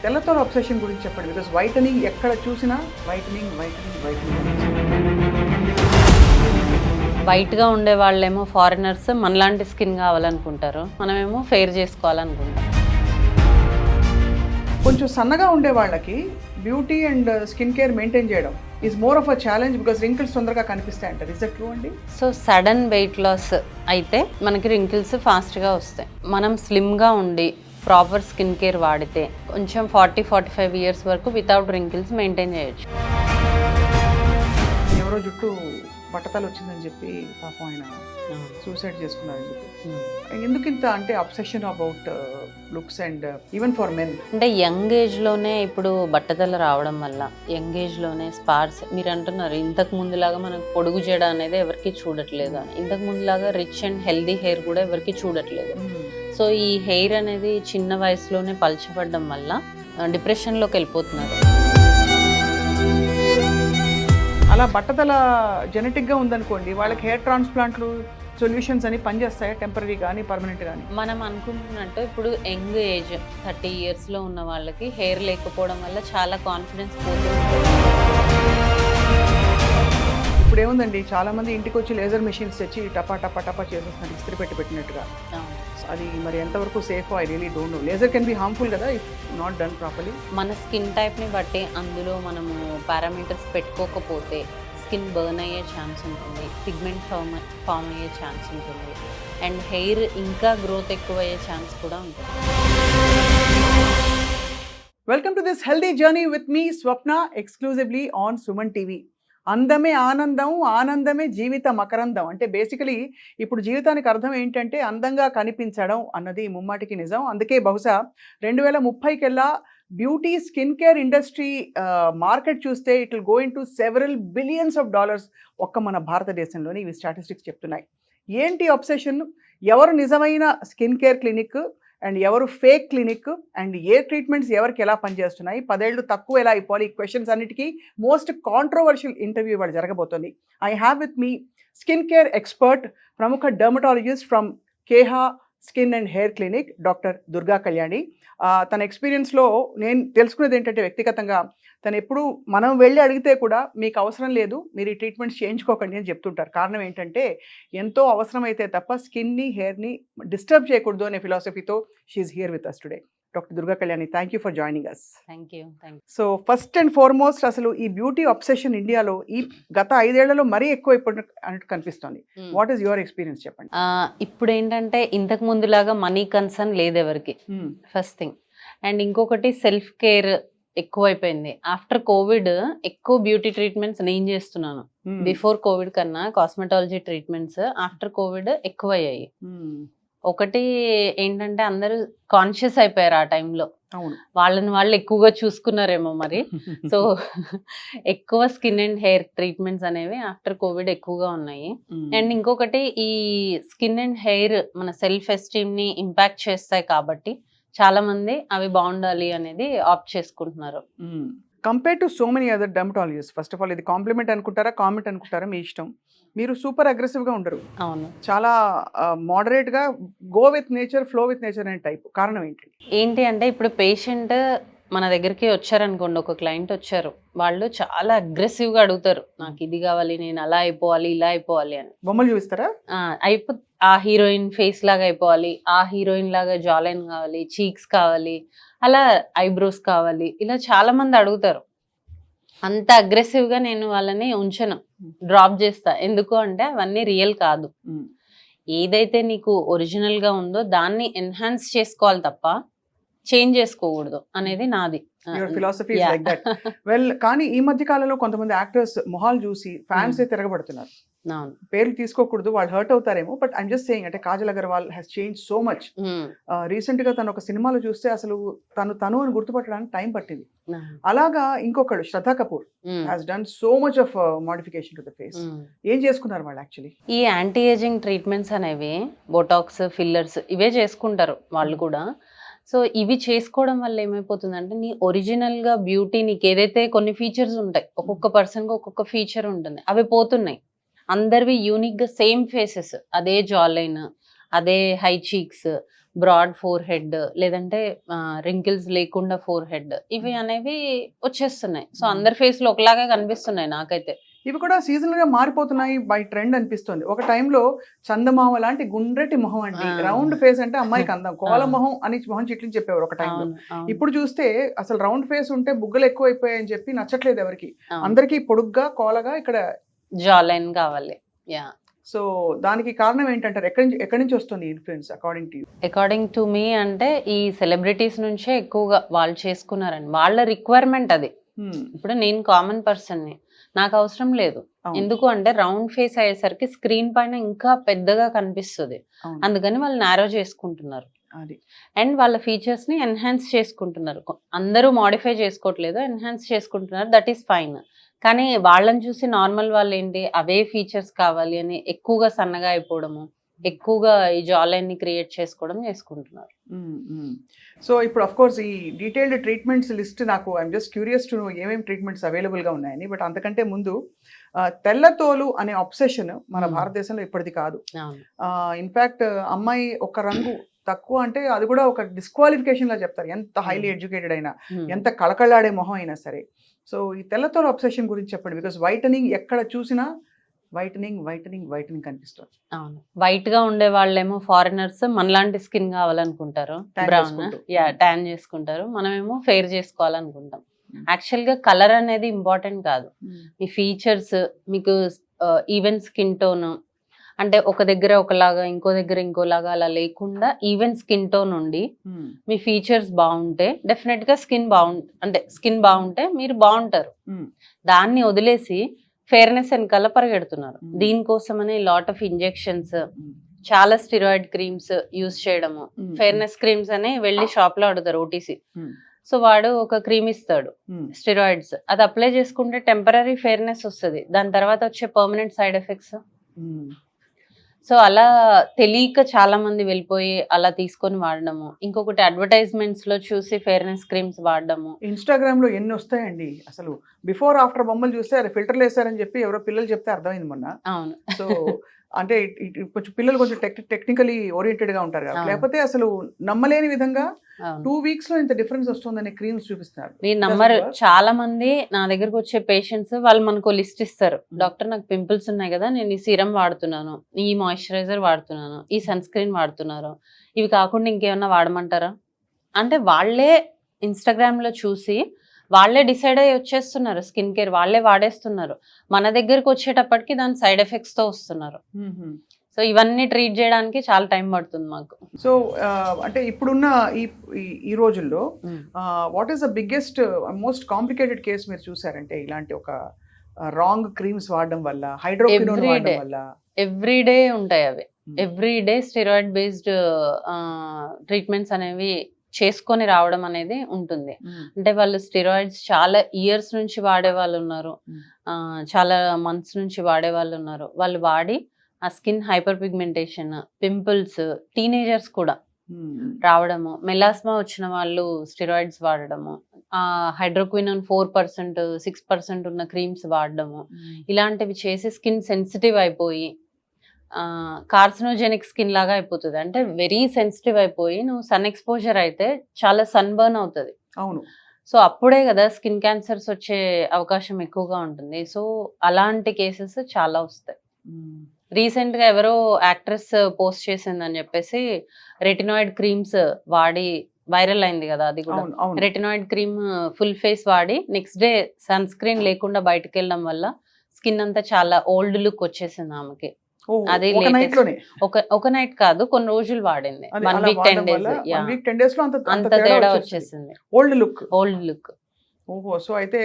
తెల్లతోల obsession గురించి చెప్పండి. Because whitening ఎక్కడ చూసినా వైటనింగ్ వైటనింగ్ వైటనింగ్. వైట్గా ఉండే వాళ్ళేమో ఫారినర్స్ మనలాంటి స్కిన్ కావాలనుకుంటారు, మనమేమో ఫెయిర్ చేసుకోవాలనుకుంటాం. కొంచెం సన్నగా ఉండే వాళ్ళకి beauty and skin care maintain చేయడం is more of a challenge because wrinkles తొందరగా కనిపిస్తాయి అంటారు. ఇస్ దట్ ట్రూ అండి? సో సడన్ వెయిట్ లాస్ అయితే మనకి రింకిల్స్ ఫాస్ట్గా వస్తాయి. మనం స్లిమ్గా ఉండి ప్రాపర్ స్కిన్ కేర్ వాడితే కొంచెం 40-45 ఇయర్స్ వరకు వితౌట్ రింకిల్స్ మెయింటైన్ చేయొచ్చు. ఎవరో జుట్టు బట్టతలు వచ్చిందని చెప్పి పాపం ఆయన సూసైడ్ చేసుకున్నారని చెప్పి. ఎందుకు ఇంత అంటే obsession about looks and even for men? అంటే యంగ్ ఏజ్లోనే ఇప్పుడు బట్టతల రావడం వల్ల యంగ్ ఏజ్లోనే స్పార్స్ మీరు అంటున్నారు ఇంతకు ముందులాగా మనకు పొడుగు జడ అనేది ఎవరికి చూడట్లేదు అని. ఇంతకు ముందులాగా రిచ్ అండ్ హెల్దీ హెయిర్ కూడా ఎవరికి చూడట్లేదు. సో ఈ హెయిర్ అనేది చిన్న వయసులోనే పలచబడడం వల్ల డిప్రెషన్లోకి వెళ్ళిపోతున్నారు. అలా బట్టతల జెనెటిక్గా ఉందనుకోండి, వాళ్ళకి హెయిర్ ట్రాన్స్ప్లాంట్లు సొల్యూషన్స్ అని పనిచేస్తాయా? టెంపరీ కానీ పర్మనెంట్ కానీ? మనం అనుకుంటున్నట్టు ఇప్పుడు యంగ్ ఏజ్ 30 ఇయర్స్లో ఉన్న వాళ్ళకి హెయిర్ లేకపోవడం వల్ల చాలా కాన్ఫిడెన్స్ పోతుంది. ఇప్పుడు ఏముందండి, చాలా మంది ఇంటికి వచ్చి లేజర్ మెషిన్స్ తెచ్చి టపా టపా టపా చేసేస్తున్నారు ఇస్త్రీ పెట్టినట్టుగా. అది మరి ఎంతవరకు safe? I really don't know. Laser can be harmful కదా ఇఫ్ నాట్ డన్ ప్రాపర్లీ. మన స్కిన్ టైప్ని బట్టి అందులో మనము పారామీటర్స్ పెట్టుకోకపోతే స్కిన్ బర్న్ అయ్యే ఛాన్స్ ఉంటుంది, పిగ్మెంట్ ఫామ్ అయ్యే ఛాన్స్ ఉంటుంది, అండ్ హెయిర్ ఇంకా గ్రోత్ ఎక్కువ అయ్యే ఛాన్స్ కూడా ఉంటుంది. Welcome to this healthy journey with me Swapna, exclusively on Suman TV. అందమే ఆనందం, ఆనందమే జీవిత మకరందం. అంటే బేసికలీ ఇప్పుడు జీవితానికి అర్థం ఏంటంటే అందంగా కనిపించడం అన్నది ముమ్మాటికి నిజం. అందుకే బహుశా 2030 కల్లా beauty skin care industry market చూస్తే it will go into several billions of dollars ఒక్క మన భారతదేశంలోని ఇవి స్టాటిస్టిక్స్ చెప్తున్నాయి. ఏంటి అబ్సెషన్? ఎవరు నిజమైన స్కిన్ కేర్ క్లినిక్ అండ్ ఎవరు fake clinic and A treatments ఎవరికి ఎలా పనిచేస్తున్నాయి, 10 ఏళ్ళు తక్కువ ఎలా అయిపోవాలి, ఈ క్వశ్చన్స్ అన్నిటికీ మోస్ట్ కాంట్రవర్షియల్ ఇంటర్వ్యూ వాళ్ళు జరగబోతోంది. I have with me skin care expert, ప్రముఖ dermatologist from Keha skin and hair clinic, doctor Durga Kalyani. తన ఎక్స్పీరియన్స్లో నేను తెలుసుకునేది ఏంటంటే వ్యక్తిగతంగా తను ఎప్పుడు మనం వెళ్ళి అడిగితే కూడా మీకు అవసరం లేదు, మీరు ఈ ట్రీట్మెంట్స్ చేయించుకోకండి అని చెప్తుంటారు. కారణం ఏంటంటే ఎంతో అవసరమైతే తప్ప స్కిన్ని హెయిర్ని డిస్టర్బ్ చేయకూడదు అనే ఫిలాసఫీతో she's here with us today. Doctor Durga Kalyani, thank you for joining us. Thank you. So first and foremost, అసలు ఈ బ్యూటీ అబ్సెషన్ ఇండియాలో ఈ గత 5 ఏళ్లలో మరీ ఎక్కువ అన్నట్టు కనిపిస్తుంది. వాట్ ఈస్ యువర్ ఎక్స్పీరియన్స్ చెప్పండి. ఇప్పుడు ఏంటంటే ఇంతకు ముందులాగా మనీ కన్సర్న్ లేదు ఎవరికి, ఫస్ట్ థింగ్. అండ్ ఇంకొకటి సెల్ఫ్ కేర్ ఎక్కువైపోయింది. ఆఫ్టర్ కోవిడ్ ఎక్కువ బ్యూటీ ట్రీట్మెంట్స్ నేను చేస్తున్నాను. బిఫోర్ కోవిడ్ కన్నా కాస్మెటాలజీ ట్రీట్మెంట్స్ ఆఫ్టర్ కోవిడ్ ఎక్కువ అయ్యాయి. ఒకటి ఏంటంటే అందరూ కాన్షియస్ అయిపోయారు ఆ టైంలో, వాళ్ళని వాళ్ళు ఎక్కువగా చూసుకున్నారేమో మరి. సో ఎక్కువ స్కిన్ అండ్ హెయిర్ ట్రీట్మెంట్స్ అనేవి ఆఫ్టర్ కోవిడ్ ఎక్కువగా ఉన్నాయి. అండ్ ఇంకొకటి ఈ స్కిన్ అండ్ హెయిర్ మన సెల్ఫ్ ఎస్టీమ్ ని ఇంపాక్ట్ చేస్తాయి కాబట్టి చాలా మంది అవి బాగుండాలి అనేది ఆప్ట్ చేసుకుంటున్నారు. Compare to so many other dermatologist, first of all ఇది కాంప్లిమెంట్ అనుకుంటారా కామెంట్ అనుకుంటారా మీ ఇష్టం. మీరు సూపర్ అగ్రెసివ్గా ఉండరు, అవును, చాలా మోడరేట్గా go with nature, flow with nature అనే టైప్. కారణం ఏంటి అంటే ఇప్పుడు పేషెంట్ మన దగ్గరికి వచ్చారనుకోండి, ఒక క్లయింట్ వచ్చారు, వాళ్ళు చాలా అగ్రెసివ్గా అడుగుతారు, నాకు ఇది కావాలి, నేను అలా అయిపోవాలి, ఇలా అయిపోవాలి అని. బొమ్మలు చూపిస్తారా? ఆ హీరోయిన్ ఫేస్ లాగా అయిపోవాలి, ఆ హీరోయిన్ లాగా జాలైన్ కావాలి, చీక్స్ కావాలి, అలా ఐబ్రోస్ కావాలి, ఇలా చాలా మంది అడుగుతారు. అంత అగ్రెసివ్గా నేను వాళ్ళని ఉంచను, డ్రాప్ చేస్తా. ఎందుకు అంటే అవన్నీ రియల్ కాదు. ఏదైతే నీకు ఒరిజినల్గా ఉందో దాన్ని ఎన్హాన్స్ చేసుకోవాలి తప్ప చేంజ్ చేసుకోకూడదు అనేది నాది ఫిలాసఫీ. వెల్, కానీ ఈ మధ్య కాలంలో కొంతమంది యాక్టర్స్ మొహాలు చూసి ఫ్యాన్స్ తిరగబడుతున్నారు. పేర్లు తీసుకోకూడదు, వాళ్ళు హర్ట్ అవుతారేమో, బట్ ఐమ్ జస్ట్ సేయింగ్. అంటే Kajal Aggarwal has change so much. Recent గా తను ఒక సినిమాలో చూస్తే అసలు తను అని గుర్తుపట్టడానికి టైం పట్టింది. అలాగా ఇంకొకడు Shraddha Kapoor has done so much of modification to the face. ఏం చేసుకున్నారు వాళ్ళు యాక్చువల్లీ? ఈ యాంటీ ఏజింగ్ ట్రీట్మెంట్స్ అనేవి బొటాక్స్, ఫిల్లర్స్ ఇవే చేసుకుంటారు వాళ్ళు కూడా. సో ఇవి చేసుకోవడం వల్ల ఏమైపోతుందంటే నీ ఒరిజినల్గా బ్యూటీ, నీకు ఏదైతే కొన్ని ఫీచర్స్ ఉంటాయి, ఒక్కొక్క పర్సన్కి ఒక్కొక్క ఫీచర్ ఉంటుంది, అవి పోతున్నాయి. అందరివి యూనిక్గా సేమ్ ఫేసెస్, అదే జాలైన్, అదే high cheeks, broad forehead, లేదంటే రింకిల్స్ లేకుండా ఫోర్ హెడ్, ఇవి అనేవి వచ్చేస్తున్నాయి. సో అందరి ఫేస్ లో ఒకలాగే కనిపిస్తున్నాయి నాకైతే. ఇవి కూడా సీజనల్ గా మారిపోతున్నాయి బై ట్రెండ్ అనిపిస్తుంది. ఒక టైంలో చందమామ లాంటి గుండ్రటి మొహం అండి, రౌండ్ ఫేస్ అంటే అమ్మాయికి అందం, కోల మొహం అని మొహం చిట్లిని చెప్పేవారు ఒక టైంలో. ఇప్పుడు చూస్తే అసలు రౌండ్ ఫేస్ ఉంటే బుగ్గలు ఎక్కువ అయిపోయాయని చెప్పి నచ్చట్లేదు ఎవరికి, అందరికి పొడుగ్గా కోలగా ఇక్కడ జా లైన్ కావాలి. యా, సో దానికి కారణం ఏంటంటారు? ఎక్కడి నుంచి వస్తుంది influence according to you? According to మీ అంటే ఈ సెలబ్రిటీస్ నుంచే ఎక్కువగా వాళ్ళు చేసుకున్నారండి, వాళ్ళ రిక్వైర్మెంట్ అది. ఇప్పుడు నేను కామన్ పర్సన్ని, నాకు అవసరం లేదు. ఎందుకు అంటే రౌండ్ ఫేస్ అయ్యేసరికి స్క్రీన్ పైన ఇంకా పెద్దగా కనిపిస్తుంది, అందుకని వాళ్ళు నారో చేసుకుంటున్నారు. అండ్ వాళ్ళ ఫీచర్స్ ని ఎన్హాన్స్ చేసుకుంటున్నారు. అందరూ మాడిఫై చేసుకోవట్లేదు, ఎన్హాన్స్ చేసుకుంటున్నారు, దట్ ఈస్ ఫైన్. కానీ వాళ్ళని చూసి నార్మల్ వాళ్ళు ఏంటి, అవే ఫీచర్స్ కావాలి అని ఎక్కువగా సన్నగా అయిపోవడము, ఎక్కువగా ఈ జా లైన్ ని క్రియేట్ చేసుకోవడం చేసుకుంటున్నారు. సో ఇప్పుడు అఫ్ కోర్స్ ఈ డీటెయిల్డ్ ట్రీట్మెంట్స్ లిస్ట్ నాకు I'm just curious to know ఏమేమి ట్రీట్మెంట్స్ అవైలబుల్ గా ఉన్నాయని. బట్ అంతకంటే ముందు తెల్లతోలు అనే అబ్సెషన్ మన భారతదేశంలో ఇప్పటిది కాదు. ఇన్ఫాక్ట్ అమ్మాయి ఒక రంగు తక్కువ అంటే అది కూడా ఒక డిస్క్వాలిఫికేషన్ లా చెప్తారు, ఎంత హైలీ ఎడ్యుకేటెడ్ అయినా, ఎంత కళకళలాడే మొహం అయినా సరే. సో ఈ తెల్లతోలు అబ్సెషన్ గురించి చెప్పండి, బికాస్ వైటనింగ్ ఎక్కడ చూసినా వైటనింగ్ వైటనింగ్ వైటనింగ్ కనిపిస్తుంది. అవును, వైట్ గా ఉండే వాళ్ళేమో ఫారినర్స్ మనలాంటి స్కిన్ కావాలనుకుంటారు, బ్రౌన్ ట్యాన్ చేసుకుంటారు, మనమేమో ఫెయిర్ చేసుకోవాలనుకుంటాం. యాక్చువల్ గా కలర్ అనేది ఇంపార్టెంట్ కాదు, మీ ఫీచర్స్, మీకు ఈవెన్ స్కిన్ టోన్, అంటే ఒక దగ్గర ఒకలాగా ఇంకో దగ్గర ఇంకోలాగా అలా లేకుండా ఈవెన్ స్కిన్ టోన్ ఉండి మీ ఫీచర్స్ బాగుంటే డెఫినెట్ గా స్కిన్ బాగుంటే మీరు బాగుంటారు. దాన్ని వదిలేసి ఫెయిర్నెస్ వెనకాల పరిగెడుతున్నారు. దీనికోసమని లాట్ ఆఫ్ ఇంజెక్షన్స్, చాలా స్టిరాయిడ్ క్రీమ్స్ యూజ్ చేయడము, ఫెయిర్నెస్ క్రీమ్స్ అని వెళ్ళి షాప్ లో అడుగుతారు ఓటీసీ. సో వాడు ఒక క్రీమ్ ఇస్తాడు స్టిరాయిడ్స్, అది అప్లై చేసుకుంటే టెంపరీ ఫెయిర్నెస్ వస్తుంది, దాని తర్వాత వచ్చే పర్మనెంట్ సైడ్ ఎఫెక్ట్స్. సో అలా తెలియక చాలా మంది వెళ్ళిపోయి అలా తీసుకొని వాడడము. ఇంకొకటి అడ్వర్టైజ్మెంట్స్ లో చూసి ఫెయిర్నెస్ క్రీమ్స్ వాడడము. ఇన్స్టాగ్రామ్ లో ఎన్ని వస్తాయండి అసలు, బిఫోర్ ఆఫ్టర్ బొమ్మలు చూస్తే అది ఫిల్టర్లు వేస్తారని చెప్పి ఎవరో పిల్లలు చెప్తే అర్థమైంది మొన్న. అవును, సో అంటే కొంచెం పిల్లలు కొంచెం టెక్నికలీ ఓరియంటెడ్ గా ఉంటారు కదా, లేకపోతే అసలు నమ్మలేని విధంగా 2 weeks లో ఇంత డిఫరెన్స్ వస్తుందని క్రీమ్స్ చూపిస్తున్నారు. మీ నంబర్ చాలా మంది నా దగ్గరకు వచ్చే పేషెంట్స్ వాళ్ళు మనకు లిస్ట్ ఇస్తారు, డాక్టర్ నాకు పింపుల్స్ ఉన్నాయి కదా, నేను ఈ సీరం వాడుతున్నాను, ఈ మాయిశ్చరైజర్ వాడుతున్నాను, ఈ సన్ స్క్రీన్ వాడుతున్నాను, ఇవి కాకుండా ఇంకేమన్నా వాడమంటారా అంటే వాళ్ళే ఇన్స్టాగ్రామ్ లో చూసి వాళ్ళే డిసైడ్ అయ్యి వచ్చేస్తున్నారు, స్కిన్ కేర్ వాళ్ళే వాడేస్తున్నారు. మన దగ్గరకు వచ్చేటప్పటికి దాని సైడ్ ఎఫెక్ట్స్ తో వస్తున్నారు. సో ఇవన్నీ ట్రీట్ చేయడానికి చాలా టైం పడుతుంది మాకు. సో అంటే ఇప్పుడున్న ఈ రోజుల్లో what is the biggest most complicated case మీరు చూసారంటే ఇలాంటి ఒక రాంగ్ క్రీమ్స్ వాడడం వల్ల, హైడ్రోక్వినోన్ వాడడం వల్ల? ఎవ్రీడే ఉంటాయి అవి, ఎవ్రీడే స్టెరాయిడ్ బేస్డ్ ట్రీట్మెంట్స్ అనేవి చేసుకొని రావడం అనేది ఉంటుంది. అంటే వాళ్ళు స్టెరాయిడ్స్ చాలా ఇయర్స్ నుంచి వాడే వాళ్ళు ఉన్నారు, చాలా మంత్స్ నుంచి వాడే వాళ్ళు ఉన్నారు. వాళ్ళు వాడి ఆ skin hyper pigmentation, pimples, teenagers కూడా రావడము, మెలాస్మా వచ్చిన వాళ్ళు స్టెరాయిడ్స్ వాడడము, హైడ్రోక్వినోన్ 4%, 6% ఉన్న క్రీమ్స్ వాడడము, ఇలాంటివి చేసి స్కిన్ సెన్సిటివ్ అయిపోయి కార్సినోజెనిక్ స్కిన్ లాగా అయిపోతుంది. అంటే వెరీ సెన్సిటివ్ అయిపోయి నువ్వు సన్ ఎక్స్పోజర్ అయితే చాలా సన్ బర్న్ అవుతుంది. అవును, సో అప్పుడే కదా స్కిన్ క్యాన్సర్స్ వచ్చే అవకాశం ఎక్కువగా ఉంటుంది. సో అలాంటి కేసెస్ చాలా వస్తాయి. రీసెంట్ గా ఎవరో యాక్ట్రెస్ పోస్ట్ చేసిందని చెప్పేసి రెటినాయిడ్ క్రీమ్స్ వాడి వైరల్ అయింది కదా, అది కూడా రెటినాయిడ్ క్రీమ్ ఫుల్ ఫేస్ వాడి నెక్స్ట్ డే సన్ స్క్రీన్ లేకుండా బయటకు వెళ్ళడం వల్ల స్కిన్ అంతా చాలా ఓల్డ్ లుక్ వచ్చేసింది ఆమెకి. అది ఒక నైట్ కాదు, కొన్ని రోజులు వాడింది, 1 week 10 days లో అంత తేడా వచ్చేసింది, ఓల్డ్ లుక్. సో అయితే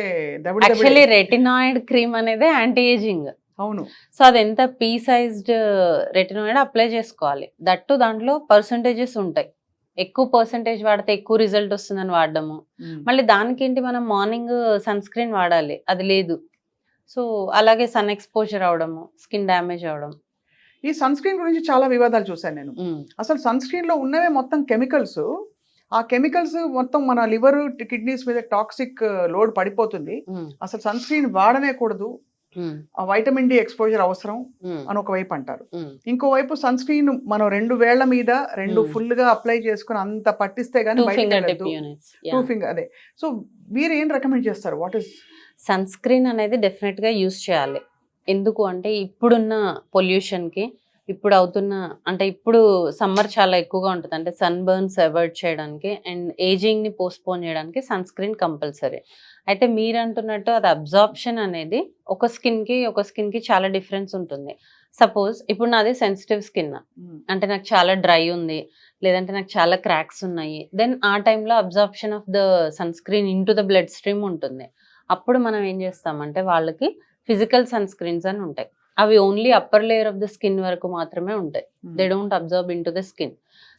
యాక్చువల్లీ రెటినాయిడ్ క్రీమ్ అనేది యాంటీ ఏజింగ్. అవును, సో అది ఎంత పీ సైజ్డ్ రెటినాయిడ్ అప్లై చేసుకోవాలి, దట్టు దాంట్లో పర్సంటేజెస్ ఉంటాయి, ఎక్కువ పర్సంటేజ్ వాడితే ఎక్కువ రిజల్ట్ వస్తుందని వాడడము. మళ్ళీ దానికేంటి మనం మార్నింగ్ సన్ స్క్రీన్ వాడాలి, అది లేదు. సో అలాగే సన్ ఎక్స్పోజర్ అవడము, స్కిన్ డ్యామేజ్ అవడం. ఈ సన్ స్క్రీన్ గురించి చాలా వివాదాలు చూసాను నేను. అసలు సన్ స్క్రీన్ లో ఉన్నవే మొత్తం కెమికల్స్, ఆ కెమికల్స్ మొత్తం మన లివర్ కిడ్నీస్ మీద టాక్సిక్ లోడ్ పడిపోతుంది. అసలు సన్ స్క్రీన్ వాడనే కూడదు, వైటమిన్ డి ఎక్స్పోజర్ అవసరం అని ఒకవైపు అంటారు. ఇంకోవైపు సన్ స్క్రీన్ మనం 2 వేళ్ల మీద 2 ఫుల్ గా అప్లై చేసుకుని అంత పట్టిస్తే గానీ టూ ఫింగర్ అదే. సో మీరు ఏం రికమెండ్ చేస్తారు? వాట్ ఇస్ సన్ స్క్రీన్ అనేది డెఫినెట్ గా యూస్ చేయాలి. ఎందుకు అంటే ఇప్పుడున్న పొల్యూషన్ కి, ఇప్పుడు అవుతున్న అంటే ఇప్పుడు సమ్మర్ చాలా ఎక్కువగా ఉంటుంది, అంటే సన్ బర్న్స్ అవాయిడ్ చేయడానికి అండ్ ఏజింగ్ ని పోస్ట్పోన్ చేయడానికి సన్ స్క్రీన్ కంపల్సరీ. అయితే మీరు అంటున్నట్టు అది అబ్జార్ప్షన్ అనేది ఒక స్కిన్ కి చాలా డిఫరెన్స్ ఉంటుంది. సపోజ్ ఇప్పుడు నాది సెన్సిటివ్ స్కిన్, అంటే నాకు చాలా డ్రై ఉంది, లేదంటే నాకు చాలా క్రాక్స్ ఉన్నాయి, దెన్ ఆ టైంలో absorption of the sunscreen into the bloodstream ఉంటుంది. అప్పుడు మనం ఏం చేస్తామంటే వాళ్ళకి ఫిజికల్ సన్ స్క్రీన్స్ అని ఉంటాయి. అవి only upper layer of the skin వరకు మాత్రమే ఉంటాయి. They don't observe in to the skin.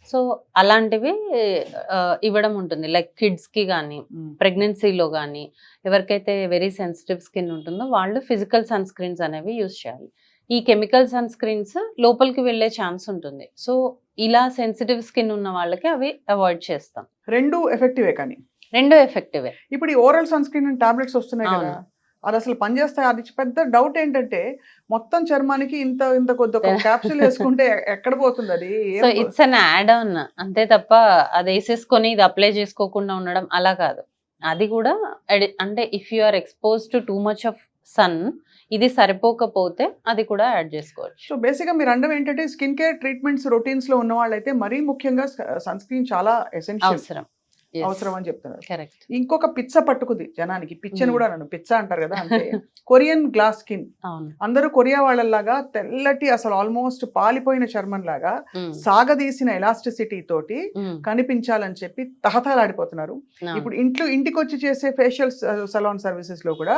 So అలాంటివి ఇవ్వడం ఉంటుంది. లైక్ కిడ్స్కి కానీ, ప్రెగ్నెన్సీలో కానీ, ఎవరికైతే వెరీ సెన్సిటివ్ స్కిన్ ఉంటుందో వాళ్ళు ఫిజికల్ సన్ స్క్రీన్స్ అనేవి యూజ్ చేయాలి. ఈ కెమికల్ సన్ స్క్రీన్స్ లోపలికి వెళ్ళే ఛాన్స్ ఉంటుంది. సో ఇలా సెన్సిటివ్ స్కిన్ ఉన్న వాళ్ళకి అవి అవాయిడ్ చేస్తాం. రెండు ఎఫెక్టివే కానీ రెండు ఎఫెక్టివే. ఇప్పుడు ఈ ఓరల్ సన్ స్క్రీన్ టాబ్లెట్స్ వస్తున్నాయి కదా, అది అసలు పనిచేస్తాయి? అది పెద్ద డౌట్ ఏంటంటే మొత్తం చర్మానికి ఇంత ఇంత కొద్ది ఒక క్యాప్సూల్ వేసుకుంటే ఎక్కడ పోతుంది అది? So it's an add on అంతే తప్ప అది వేసేసుకొని ఇది అప్లై చేసుకోకుండా ఉండడం అలా కాదు. అది కూడా అంటే if you are expose to too much of sun, ఇది సరిపోకపోతే అది కూడా యాడ్ చేసుకోవచ్చు. సో బేసిక్గా మీరు అనడం ఏంటంటే స్కిన్ కేర్ ట్రీట్మెంట్స్ రొటీన్స్ లో ఉన్న వాళ్ళైతే మరీ ముఖ్యంగా సన్ స్క్రీన్ చాలా ఎసెన్షియల్ అవసరం అని చెప్తున్నారు. కరెక్ట్. ఇంకొక పిచ్చ పట్టుకుంది జనానికి, పిచ్చని కూడా నన్ను పిచ్చ అంటారు కదా, అంటే కొరియన్ గ్లాస్ స్కిన్. అందరూ కొరియా వాళ్ళలాగా తెల్లటి అసలు ఆల్మోస్ట్ పాలిపోయిన చర్మం లాగా సాగదీసిన ఎలాస్టిసిటీ తోటి కనిపించాలని చెప్పి తహతలాడిపోతున్నారు. ఇప్పుడు ఇంటికి వచ్చి చేసే ఫేషియల్ సలాన్ సర్వీసెస్ లో కూడా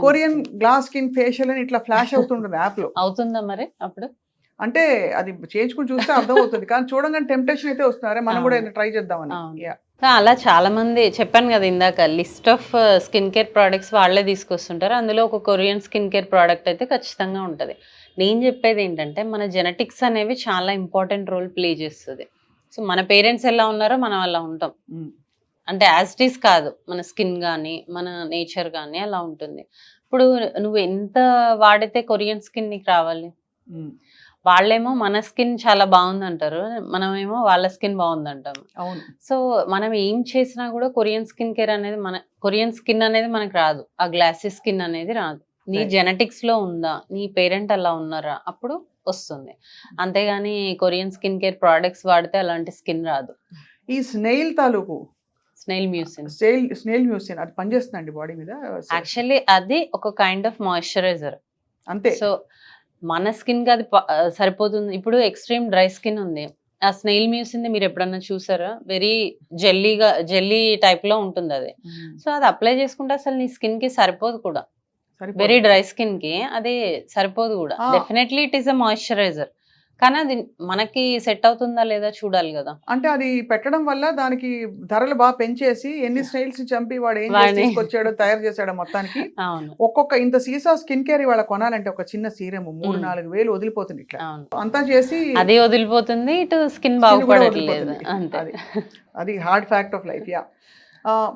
కొరియన్ గ్లాస్ స్కిన్ ఫేషియల్ అని ఇట్లా ఫ్లాష్ అవుతుంటుంది యాప్ లో. అవుతుందా మరి? అప్పుడు అంటే అది చేయించుకుని చూస్తే అర్థం అవుతుంది, కానీ చూడగానే టెంప్టేషన్ అయితే వస్తున్నారే మనం కూడా ట్రై చేద్దామని. అలా చాలా మంది చెప్పాను కదా ఇందాక, list of skin care products వాళ్ళే తీసుకొస్తుంటారు. అందులో ఒక కొరియన్ స్కిన్ కేర్ ప్రోడక్ట్ అయితే ఖచ్చితంగా ఉంటుంది. నేను చెప్పేది ఏంటంటే మన జెనెటిక్స్ అనేవి చాలా ఇంపార్టెంట్ రోల్ ప్లే చేస్తుంది. సో మన పేరెంట్స్ ఎలా ఉన్నారో మనం అలా ఉంటాం. అంటే యాజ్ ఇట్ ఈస్ కాదు, మన స్కిన్ కానీ మన నేచర్ కానీ అలా ఉంటుంది. ఇప్పుడు నువ్వు ఎంత వాడితే కొరియన్ స్కిన్ నీకు రావాలి? వాళ్ళేమో మన స్కిన్ చాలా బాగుంది అంటారు, మనమేమో వాళ్ళ స్కిన్ బాగుంది అంటాము. సో మనం ఏం చేసినా కూడా కొరియన్ స్కిన్ కేర్ అనేది కొరియన్ స్కిన్ అనేది మనకు రాదు, ఆ గ్లాసీ స్కిన్ అనేది రాదు. నీ జెనెటిక్స్ లో ఉందా, నీ పేరెంట్ అలా ఉన్నారా, అప్పుడు వస్తుంది. అంతేగాని కొరియన్ స్కిన్ కేర్ ప్రోడక్ట్స్ వాడితే అలాంటి స్కిన్ రాదు. ఈ స్నేల్ తాలూకు స్నేల్ మ్యూసిన్ అది పనిచేస్తుందండి బాడీ మీద? యాక్చువల్లీ అది ఒక కైండ్ ఆఫ్ మాయిశ్చరైజర్ అంతే. సో మన స్కిన్ కి అది సరిపోతుంది. ఇప్పుడు ఎక్స్ట్రీమ్ డ్రై స్కిన్ ఉంది, ఆ స్నేల్ మ్యూసిన్ మీరు ఎప్పుడన్నా చూసారా? వెరీ జెల్లీ టైప్ లో ఉంటుంది అది. సో అది అప్లై చేసుకుంటే అసలు నీ స్కిన్ కి సరిపోదు కూడా. వెరీ డ్రై స్కిన్ కి అది సరిపోదు కూడా. Definitely it is a moisturiser, కానీ అది మనకి సెట్ అవుతుందా లేదా చూడాలి కదా. అంటే అది పెట్టడం వల్ల దానికి ధరలు బాగా పెంచేసి ఎన్ని స్టైల్స్ చంపి వాడు ఏం తీసుకొచ్చాడో తయారు చేశాడో మొత్తానికి. ఒక్కొక్క ఇంత సీసా స్కిన్ కేర్ వాళ్ళ కొనాలంటే ఒక చిన్న సీరం 3-4 వేలు వదిలిపోతుంది. ఇట్లా అంతా చేసి అది వదిలిపోతుంది, ఇటు స్కిన్ బాగుపడట్లేదు. అది హార్డ్ ఫ్యాక్ట్ ఆఫ్ లైఫ్.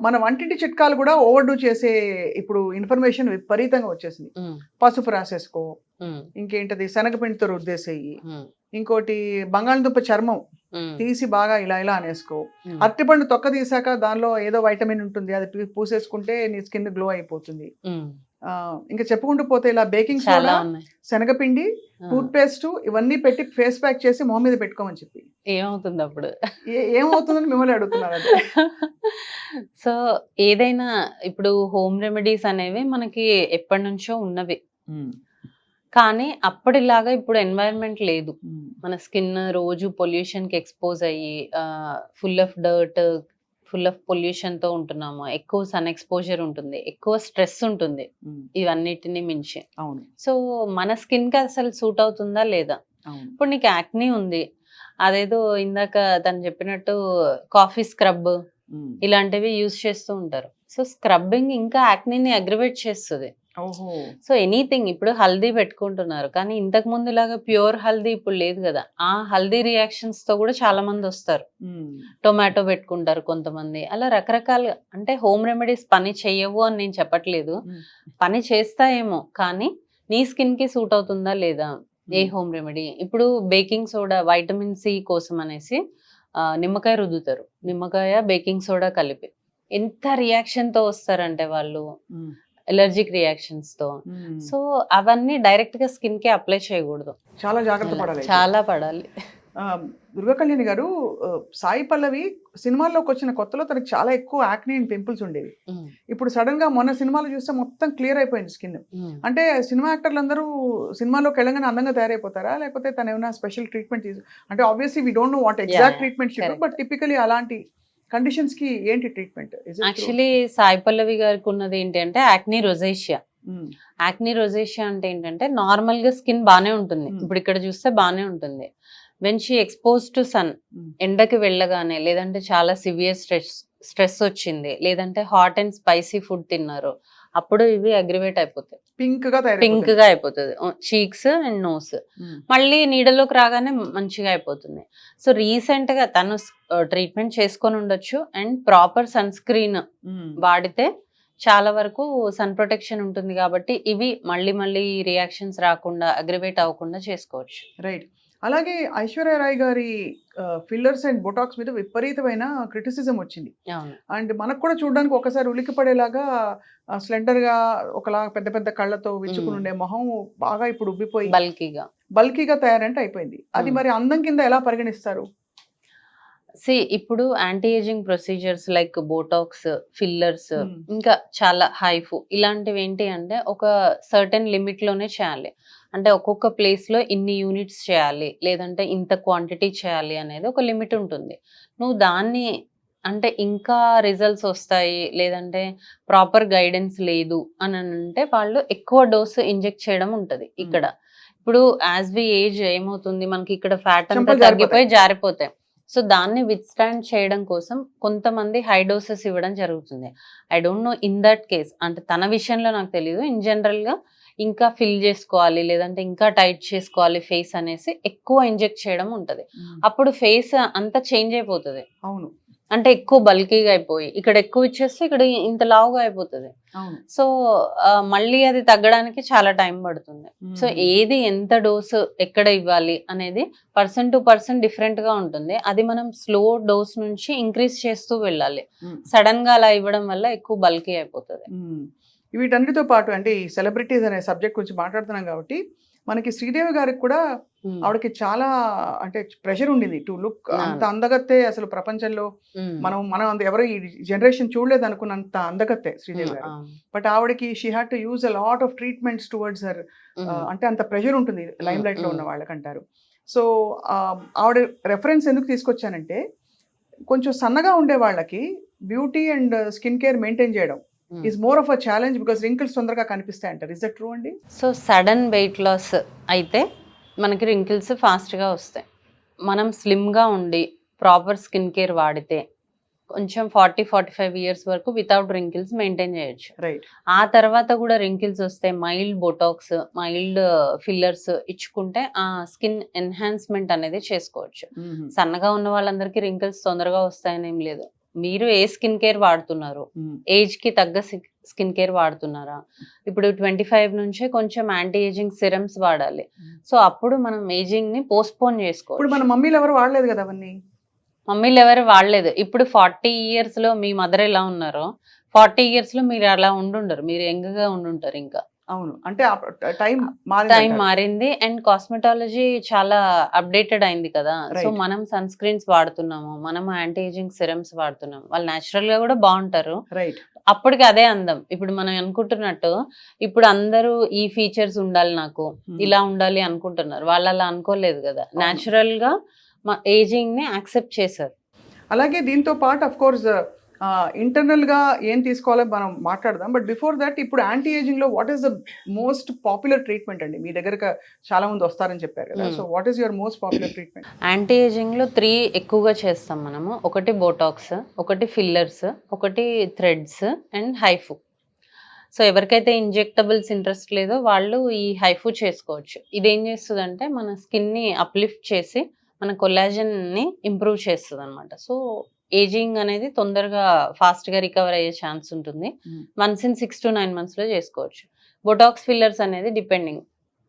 మన వంటింటి చిట్కాలు కూడా ఓవర్ డూ చేసే ఇప్పుడు ఇన్ఫర్మేషన్ విపరీతంగా వచ్చేసింది. పసుపు రాసేసుకో, ఇంకేంటది శనగపిండితో రుద్దేసేయి, ఇంకోటి బంగాళదుంప చర్మం తీసి బాగా ఇలా ఇలా అనేసుకో, అరటిపండు తొక్క తీసాక దానిలో ఏదో వైటమిన్ ఉంటుంది, అది పూసేసుకుంటే నీ స్కిన్ గ్లో అయిపోతుంది. ఇంకా చెప్పుకుంటూ పోతే ఇలా బేకింగ్ సోడా, శనగపిండి, టూత్ పేస్ట్ ఇవన్నీ పెట్టి ఫేస్ ప్యాక్ చేసి మొహం మీద పెట్టుకోమని చెప్పి ఏమవుతుంది అప్పుడు? ఏమవుతుందని మిమ్మల్ని అడుగుతున్నారు. సో ఏదైనా ఇప్పుడు హోమ్ రెమెడీస్ అనేవి మనకి ఎప్పటి నుంచో ఉన్నవి, కానీ అప్పటిలాగా ఇప్పుడు ఎన్వైరన్మెంట్ లేదు. మన స్కిన్ రోజు పొల్యూషన్ కి ఎక్స్పోజ్ అయ్యి full of dirt, full of pollution తో ఉంటున్నాము. ఎక్కువ సన్ ఎక్స్పోజర్ ఉంటుంది, ఎక్కువ స్ట్రెస్ ఉంటుంది, ఇవన్నిటిని మించి. సో మన స్కిన్ కి అసలు సూట్ అవుతుందా లేదా? ఇప్పుడు నీకు యాక్నీ ఉంది, అదేదో ఇందాక తను చెప్పినట్టు కాఫీ స్క్రబ్ ఇలాంటివి యూజ్ చేస్తూ ఉంటారు. సో స్క్రబ్బింగ్ ఇంకా యాక్నీని అగ్రివేట్ చేస్తుంది. ఓహో. సో ఎనీథింగ్ ఇప్పుడు హల్దీ పెట్టుకుంటున్నారు కానీ ఇంతకు ముందులాగా ప్యూర్ హల్దీ ఇప్పుడు లేదు కదా. ఆ హల్దీ రియాక్షన్స్ తో కూడా చాలా మంది వస్తారు. టొమాటో పెట్టుకుంటారు కొంతమంది, అలా రకరకాలుగా. అంటే హోమ్ రెమెడీస్ పని చెయ్యవు అని నేను చెప్పట్లేదు, పని చేస్తాయేమో, కానీ నీ స్కిన్ కి సూట్ అవుతుందా లేదా ఏ హోమ్ రెమెడీ. ఇప్పుడు బేకింగ్ సోడా వైటమిన్ సి కోసం అనేసి నిమ్మకాయ రుద్దుతారు, నిమ్మకాయ బేకింగ్ సోడా కలిపి. ఎంత రియాక్షన్ తో వస్తారంటే వాళ్ళు, ఎలర్జిక్ రియాక్షన్స్ తో. సో అవన్నీ డైరెక్ట్ గా స్కిన్ కి అప్లై చేయకూడదు, చాలా జాగ్రత్త పడాలి. చాలా పడాలి. దుర్గా కళ్యాణి గారు, సాయి పల్లవి సినిమాల్లోకి వచ్చిన కొత్తలో తనకి చాలా ఎక్కువ యాక్నీ అండ్ పింపుల్స్ ఉండేవి. ఇప్పుడు సడన్ గా మొన్న సినిమాలో చూస్తే మొత్తం క్లియర్ అయిపోయింది స్కిన్. అంటే సినిమా యాక్టర్లు అందరూ సినిమాలోకి వెళ్ళగానే అందంగా తయారైపోతారా, లేకపోతే తను ఏమైనా స్పెషల్ ట్రీట్మెంట్ అంటే obviously we don't know what exact treatment should, but typically అలాంటి కండిషన్స్ కి ఏంటి ట్రీట్మెంట్? యాక్చువల్లీ సాయి పల్లవి గారికి ఉన్నది ఏంటంటే యాక్నీ రొజేషియా. యాక్నీ రొజేషియా అంటే ఏంటంటే నార్మల్ గా స్కిన్ బానే ఉంటుంది, ఇప్పుడు ఇక్కడ చూస్తే బానే ఉంటుంది. When she expose to sun, ఎండకి వెళ్ళగానే, లేదంటే చాలా సివియర్ స్ట్రెస్ వచ్చింది, లేదంటే హాట్ అండ్ స్పైసీ ఫుడ్ తిన్నారు, అప్పుడు ఇవి అగ్రివేట్ అయిపోతాయి, పింక్ గా అయిపోతుంది చీక్స్ అండ్ నోస్. మళ్ళీ నీడలోకి రాగానే మంచిగా అయిపోతుంది. సో రీసెంట్ గా తను ట్రీట్మెంట్ చేసుకొని ఉండొచ్చు, అండ్ ప్రాపర్ సన్ స్క్రీన్ వాడితే చాలా వరకు సన్ ప్రొటెక్షన్ ఉంటుంది కాబట్టి ఇవి మళ్ళీ రియాక్షన్స్ రాకుండా, అగ్రివేట్ అవ్వకుండా చేసుకోవచ్చు. రైట్. అలాగే ఐశ్వర్య రాయ్ గారి ఫిల్లర్స్ అండ్ బొటాక్స్ మీద విపరీతమైన క్రిటిసిజం వచ్చింది. అండ్ మనకు కూడా చూడడానికి ఒకసారి ఉలికి పడేలాగా స్లెండర్ గా, ఒకలా పెద్ద పెద్ద కళ్ళతో విచ్చుకుని ఉండే మొహం బాగా ఇప్పుడు ఉబ్బిపోయి బల్కీగా తయారంటే అయిపోయింది. అది మరి అందం కింద ఎలా పరిగణిస్తారు? ఇప్పుడు anti ageing procedures like Botox, fillers, ఇంకా చాలా హైఫు ఇలాంటివి ఏంటి అంటే ఒక సర్టెన్ లిమిట్ లోనే చేయాలి. అంటే ఒక్కొక్క ప్లేస్ లో ఇన్ని యూనిట్స్ చేయాలి, లేదంటే ఇంత క్వాంటిటీ చేయాలి అనేది ఒక లిమిట్ ఉంటుంది. నువ్వు దాన్ని అంటే ఇంకా రిజల్ట్స్ వస్తాయి, లేదంటే ప్రాపర్ గైడెన్స్ లేదు అని అంటే వాళ్ళు ఎక్కువ డోసు ఇంజెక్ట్ చేయడం ఉంటది. ఇక్కడ ఇప్పుడు యాజ్ వి ఏజ్ ఏమవుతుంది, మనకి ఇక్కడ ఫ్యాట్ అంతా తగ్గిపోయి జారిపోతాయి. సో దాన్ని విత్స్టాండ్ చేయడం కోసం కొంతమంది హై డోసెస్ ఇవ్వడం జరుగుతుంది. I don't know in that case, అంటే తన విషయంలో నాకు తెలియదు. ఇన్ జనరల్ గా ఇంకా ఫిల్ చేసుకోవాలి, లేదంటే ఇంకా టైట్ చేసుకోవాలి ఫేస్ అనేసి ఎక్కువ ఇంజెక్ట్ చేయడం ఉంటది. అప్పుడు ఫేస్ అంతా చేంజ్ అయిపోతుంది. అవును, అంటే ఎక్కువ బల్కీగా అయిపోయి ఇక్కడ ఎక్కువ ఇచ్చేస్తే ఇక్కడ ఇంత లావుగా అయిపోతుంది. సో మళ్ళీ అది తగ్గడానికి చాలా టైం పడుతుంది. సో ఏది ఎంత డోసు ఎక్కడ ఇవ్వాలి అనేది పర్సన్ టు పర్సన్ డిఫరెంట్ గా ఉంటుంది. అది మనం స్లో డోస్ నుంచి ఇంక్రీజ్ చేస్తూ వెళ్ళాలి. సడన్ గా అలా ఇవ్వడం వల్ల ఎక్కువ బల్కీ అయిపోతుంది. వీటన్నిటితో పాటు అంటే ఈ సెలబ్రిటీస్ అనే సబ్జెక్ట్ గురించి మాట్లాడుతున్నాం కాబట్టి మనకి శ్రీదేవి గారికి కూడా ఆవిడకి చాలా అంటే ప్రెషర్ ఉండింది టు లుక్. అంత అందగత్తే అసలు ప్రపంచంలో మనం ఎవరు ఈ జనరేషన్ చూడలేదు అనుకున్నంత అందగత్తే శ్రీదేవి గారు. బట్ ఆవిడకి she had to use a lot of treatments towards her. అంటే అంత ప్రెషర్ ఉంటుంది లైమ్ లైట్ లో ఉన్న వాళ్ళకంటారు. సో ఆవిడ రెఫరెన్స్ ఎందుకు తీసుకొచ్చానంటే, కొంచెం సన్నగా ఉండే వాళ్ళకి beauty and skin care maintain చేయడం is more of a challenge because wrinkles తొందరగా కనిపిస్తాయి అంటారు. ఇస్ దట్ ట్రూ అండి? సో సడన్ వెయిట్ లాస్ అయితే మనకి రింకిల్స్ ఫాస్ట్గా వస్తాయి. మనం స్లిమ్గా ఉండి ప్రాపర్ స్కిన్ కేర్ వాడితే కొంచెం 40-45 ఇయర్స్ వరకు వితౌట్ రింకిల్స్ మెయింటైన్ చేయొచ్చు. రైట్. ఆ తర్వాత కూడా రింకిల్స్ వస్తే మైల్డ్ బొటాక్స్, మైల్డ్ ఫిల్లర్స్ ఇచ్చుకుంటే ఆ స్కిన్ ఎన్హాన్స్మెంట్ అనేది చేసుకోవచ్చు. సన్నగా ఉన్న వాళ్ళందరికీ రింకిల్స్ తొందరగా వస్తాయని ఏం లేదు. మీరు ఏ స్కిన్ కేర్ వాడుతున్నారు, ఏజ్ కి తగ్గ స్కిన్ కేర్ వాడుతున్నారా? ఇప్పుడు 25 నుంచే కొంచెం యాంటీ ఏజింగ్ సిరమ్స్ వాడాలి. సో అప్పుడు మనం ఏజింగ్ ని పోస్ట్పోన్ చేసుకోవాలి. ఇప్పుడు మన మమ్మీలు ఎవరు వాడలేదు కదా అవన్నీ. మమ్మీలు ఎవరు వాడలేదు. ఇప్పుడు 40 ఇయర్స్ లో మీ మదర్ ఎలా ఉన్నారో 40 ఇయర్స్ లో మీరు అలా ఉండుండరు, మీరు యంగ్ గా ఉండుంటారు ఇంకా. అవును, అంటే టైం మారింది అండ్ కాస్మెటాలజీ చాలా అప్డేటెడ్ అయింది కదా. సో మనం సన్ స్క్రీన్స్ వాడుతున్నాము, మనం యాంటీ ఏజింగ్ సిరమ్స్ వాడుతున్నాము, వాళ్ళు న్యాచురల్ గా కూడా బాగుంటారు. రైట్. అప్పటికి అదే అందం. ఇప్పుడు మనం అనుకుంటున్నట్టు ఇప్పుడు అందరూ ఈ ఫీచర్స్ ఉండాలి, నాకు ఇలా ఉండాలి అనుకుంటున్నారు. వాళ్ళు అలా అనుకోలేదు కదా, న్యాచురల్ గా ఏజింగ్ ని యాక్సెప్ట్ చేశారు. అలాగే దీంతో పాటు అఫ్ కోర్స్ ఇంటర్నల్ గా ఏం తీసుకోవాలో మనం మాట్లాడదాం. బట్ బిఫోర్ దట్, ఇప్పుడు యాంటీ ఏజింగ్ లో what is the most popular treatment అండి? మీ దగ్గర చాలా మంది వస్తారని చెప్పారు కదా, so what is your most popular treatment? Anti ageing లో 3 ఎక్కువగా చేస్తాం మనము. ఒకటి బోటాక్స్, ఒకటి ఫిల్లర్స్, ఒకటి థ్రెడ్స్ అండ్ హైఫు. సో ఎవరికైతే ఇంజెక్టబుల్స్ ఇంట్రెస్ట్ లేదో వాళ్ళు ఈ హైఫు చేసుకోవచ్చు. ఇదేం చేస్తుందంటే మన స్కిన్ని అప్లిఫ్ట్ చేసి మన కొల్లాజన్ని ఇంప్రూవ్ చేస్తుంది అనమాట. సో ఏజింగ్ అనేది తొందరగా ఫాస్ట్గా రికవర్ అయ్యే ఛాన్స్ ఉంటుంది. వన్స్ ఇన్ 6 to 9 months చేసుకోవచ్చు. బొటాక్స్ ఫిల్లర్స్ అనేది డిపెండింగ్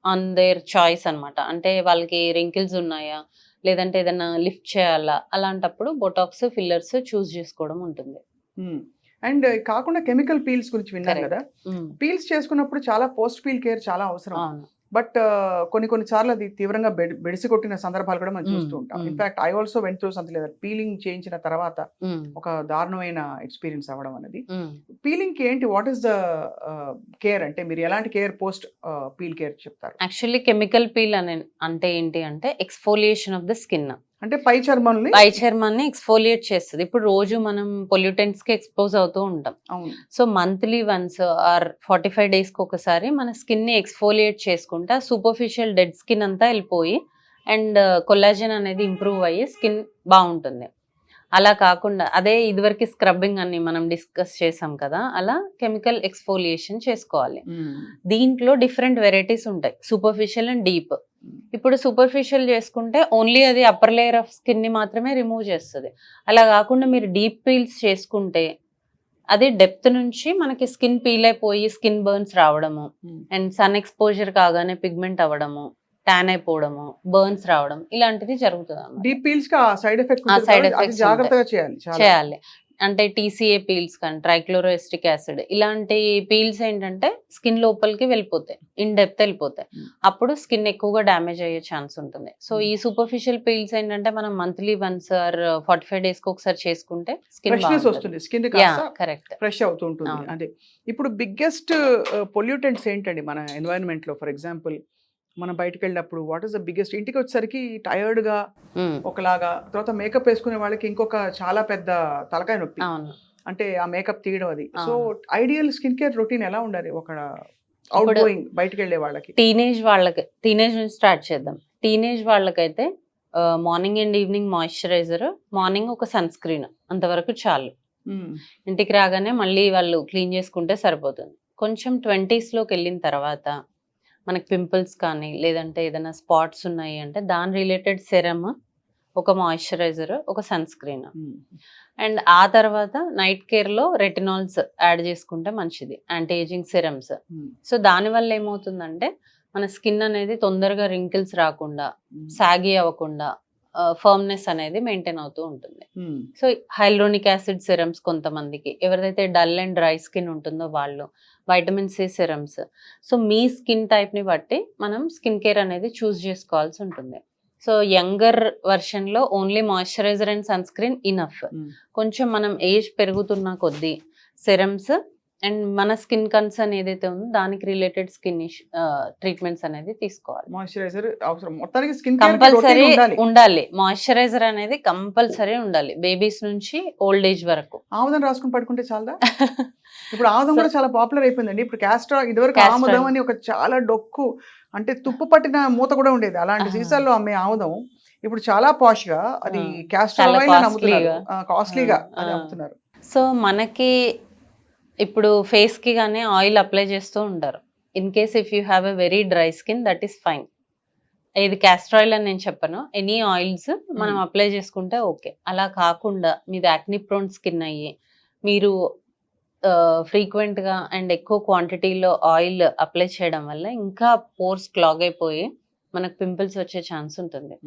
ఆన్ దేర్ చాయిస్ అనమాట. అంటే వాళ్ళకి రింకిల్స్ ఉన్నాయా, లేదంటే ఏదైనా లిఫ్ట్ చేయాలా, అలాంటప్పుడు బొటాక్స్ ఫిల్లర్స్ చూస్ చేసుకోవడం ఉంటుంది. అండ్ కాకుండా కెమికల్ పీల్స్ గురించి విన్నాను Correct. కదా, పీల్స్ చేసుకున్నప్పుడు చాలా పోస్ట్ పీల్ కేర్ చాలా అవసరం. అవును. బట్ కొన్ని సార్లు అది తీవ్రంగా బెడిసి కొట్టిన సందర్భాలు కూడా మనం చూస్తూ ఉంటాం. In fact I also went through something లేదా పీలింగ్ చేయించిన తర్వాత ఒక దారుణమైన ఎక్స్పీరియన్స్ అవ్వడం అనేది. పీలింగ్ కి ఏంటి, వాట్ ఈస్ ద కేర్, అంటే మీరు ఎలాంటి కేర్ పోస్ట్ పీల్ కేర్ చెప్తారు? యాక్చువల్లీ కెమికల్ పీల్ అంటే ఏంటి అంటే ఎక్స్ఫోలియేషన్ ఆఫ్ ద స్కిన్. అంటే పై చర్మాన్ని ఎక్స్ఫోలియేట్ చేస్తుంది. ఇప్పుడు రోజు మనం పొల్యూటెంట్స్ కి ఎక్స్పోజ్ అవుతూ ఉంటాం. అవును. So monthly once or 45 days కి ఒకసారి మన స్కిన్ ని ఎక్స్ఫోలియేట్ చేసుకుంటే సూపర్ఫిషియల్ డెడ్ స్కిన్ అంతా వెళ్ళిపోయి అండ్ కొల్లాజన్ అనేది ఇంప్రూవ్ అయ్యి స్కిన్ బాగుంటుంది. అలా కాకుండా అదే ఇదివరకు స్క్రబ్బింగ్ అని మనం డిస్కస్ చేసాం కదా, అలా కెమికల్ ఎక్స్ఫోలియేషన్ చేసుకోవాలి. దీంట్లో డిఫరెంట్ వెరైటీస్ ఉంటాయి, సూపర్ఫిషియల్ అండ్ డీప్. ఇప్పుడు సూపర్ఫిషియల్ చేసుకుంటే ఓన్లీ అది అప్పర్ లేయర్ ఆఫ్ స్కిన్ ని మాత్రమే రిమూవ్ చేస్తుంది. అలా కాకుండా మీరు డీప్ పీల్స్ చేసుకుంటే అది డెప్త్ నుంచి మనకి స్కిన్ పీల్ అయిపోయి స్కిన్ బర్న్స్ రావడము అండ్ సన్ ఎక్స్పోజర్ కాగానే పిగ్మెంట్ అవ్వడము, ట్యాన్ అయిపోవడము, బర్న్స్ రావడం ఇలాంటిది జరుగుతుంది. డీప్ పీల్స్ కి సైడ్ side ఎఫెక్ట్స్ effects జాగ్రత్తగా చేయాలి. చేయాలి. అంటే TCA పీల్స్ కానీ ట్రైక్లోరోఎస్టిక్ యాసిడ్ ఇలాంటి పీల్స్ ఏంటంటే స్కిన్ లోపలికి వెళ్ళిపోతాయి, ఇన్ డెప్త్ వెళ్ళిపోతాయి. అప్పుడు స్కిన్ ఎక్కువగా డ్యామేజ్ అయ్యే ఛాన్స్ ఉంటుంది. సో ఈ సూపర్ఫిషియల్ పీల్స్ ఏంటంటే మనం మంత్లీ వన్స్ ఆర్ 45 days కి ఒకసారి చేసుకుంటే ఫ్రెష్నెస్ వస్తుంది, స్కిన్ కరెక్ట్ ఫ్రెష్ అవుతూ ఉంటుంది. అంటే ఇప్పుడు బిగ్గెస్ట్ పొల్యూటెంట్స్ ఏంటండి మన ఎన్వైరన్మెంట్ లో? ఫర్ ఎగ్జాంపుల్ మనం బయటకు వెళ్ళినప్పుడు వాట్ ఈస్ ద బిగ్గెస్ట్, ఇంటికి వచ్చేసరికి టైర్డ్ గా ఒకలాగా, తర్వాత మేకప్ వేసుకునే వాళ్ళకి ఇంకొక చాలా పెద్ద తలకాయ నొప్పి, అంటే ఆ మేకప్ తీయడం అది. So ideal skin care routine ఎలా ఉండాలి ఒక అవుట్ గోయింగ్ బయటకు వెళ్ళే వాళ్ళకి? టీనేజ్ నుంచి స్టార్ట్ చేద్దాం. టీనేజ్ వాళ్ళకైతే morning and evening moisturiser, morning ఒక సన్ స్క్రీన్, అంతవరకు చాలు. ఇంటికి రాగానే మళ్ళీ వాళ్ళు క్లీన్ చేసుకుంటే సరిపోతుంది. కొంచెం 20s లోకి వెళ్ళిన తర్వాత మనకి పింపుల్స్ కానీ లేదంటే ఏదైనా స్పాట్స్ ఉన్నాయి అంటే దాని రిలేటెడ్ సెరమ్, ఒక మాయిశ్చరైజర్, ఒక సన్ స్క్రీన్. అండ్ ఆ తర్వాత నైట్ కేర్లో రెటినాల్స్ యాడ్ చేసుకుంటే మంచిది, యాంటీ ఏజింగ్ సెరమ్స్. సో దానివల్ల ఏమవుతుందంటే మన స్కిన్ అనేది తొందరగా రింకిల్స్ రాకుండా, సాగి అవ్వకుండా ఫర్మ్నెస్ అనేది మెయింటైన్ అవుతూ ఉంటుంది. సో హైల్రోనిక్ యాసిడ్ సెరమ్స్ కొంతమందికి, ఎవరిదైతే డల్ అండ్ డ్రై స్కిన్ ఉంటుందో వాళ్ళు, వైటమిన్ C సెరమ్స్. సో మీ స్కిన్ టైప్ని బట్టి మనం స్కిన్ కేర్ అనేది చూస్ చేసుకోవాల్సి ఉంటుంది. సో యంగర్ వర్షన్లో only moisturiser and sunscreen enough. కొంచెం మనం ఏజ్ పెరుగుతున్న కొద్దీ సెరమ్స్ అండ్ మన స్కిన్ కన్సర్న్ ఏదైతే ఉందో దానికి రిలేటెడ్ స్కిన్ ట్రీట్మెంట్స్ అనేది తీసుకోవాలి. మాయిశ్చరైజర్ అవసరం, మొత్తానికి స్కిన్ కంపల్సరీ ఉండాలి. మాయిశ్చరైజర్ అనేది కంపల్సరీ ఉండాలి, బేబీస్ నుంచి ఓల్డ్ ఏజ్ వరకు. ఆముదం రాసుకుని పడుకుంటే చాలా. ఇప్పుడు ఆముదం కూడా చాలా పాపులర్ అయిపోయిందండి. ఇప్పుడు క్యాస్టర్, ఇదివరకు ఆముదం అని ఒక చాలా డొక్కు, అంటే తుప్పు పట్టిన మూత కూడా ఉండేది, అలాంటి సీసాల్లో అమ్మే ఆముదం ఇప్పుడు చాలా పాష్ గా అది క్యాస్టర్ ఆయిల్ అని అమ్ముతున్నారు, కాస్ట్లీగా అది అమ్ముతున్నారు. సో మనకి ఇప్పుడు ఫేస్ కి గానీ ఆయిల్ అప్లై చేస్తూ ఉంటారు. In case if you have a very dry skin that is fine. ఇది క్యాస్టర్ ఆయిల్ అని నేను చెప్పను, ఎనీ ఆయిల్స్ మనం అప్లై చేసుకుంటే ఓకే. అలా కాకుండా మీది యాక్ని ప్రోన్ స్కిన్ అయ్యి మీరు ఫ్రీక్వెంట్గా అండ్ ఎక్కువ క్వాంటిటీలో ఆయిల్ అప్లై చేయడం వల్ల ఇంకా పోర్స్ క్లాగ్ అయిపోయి మనకు పింపుల్స్ వచ్చే ఛాన్స్ ఉంటుంది.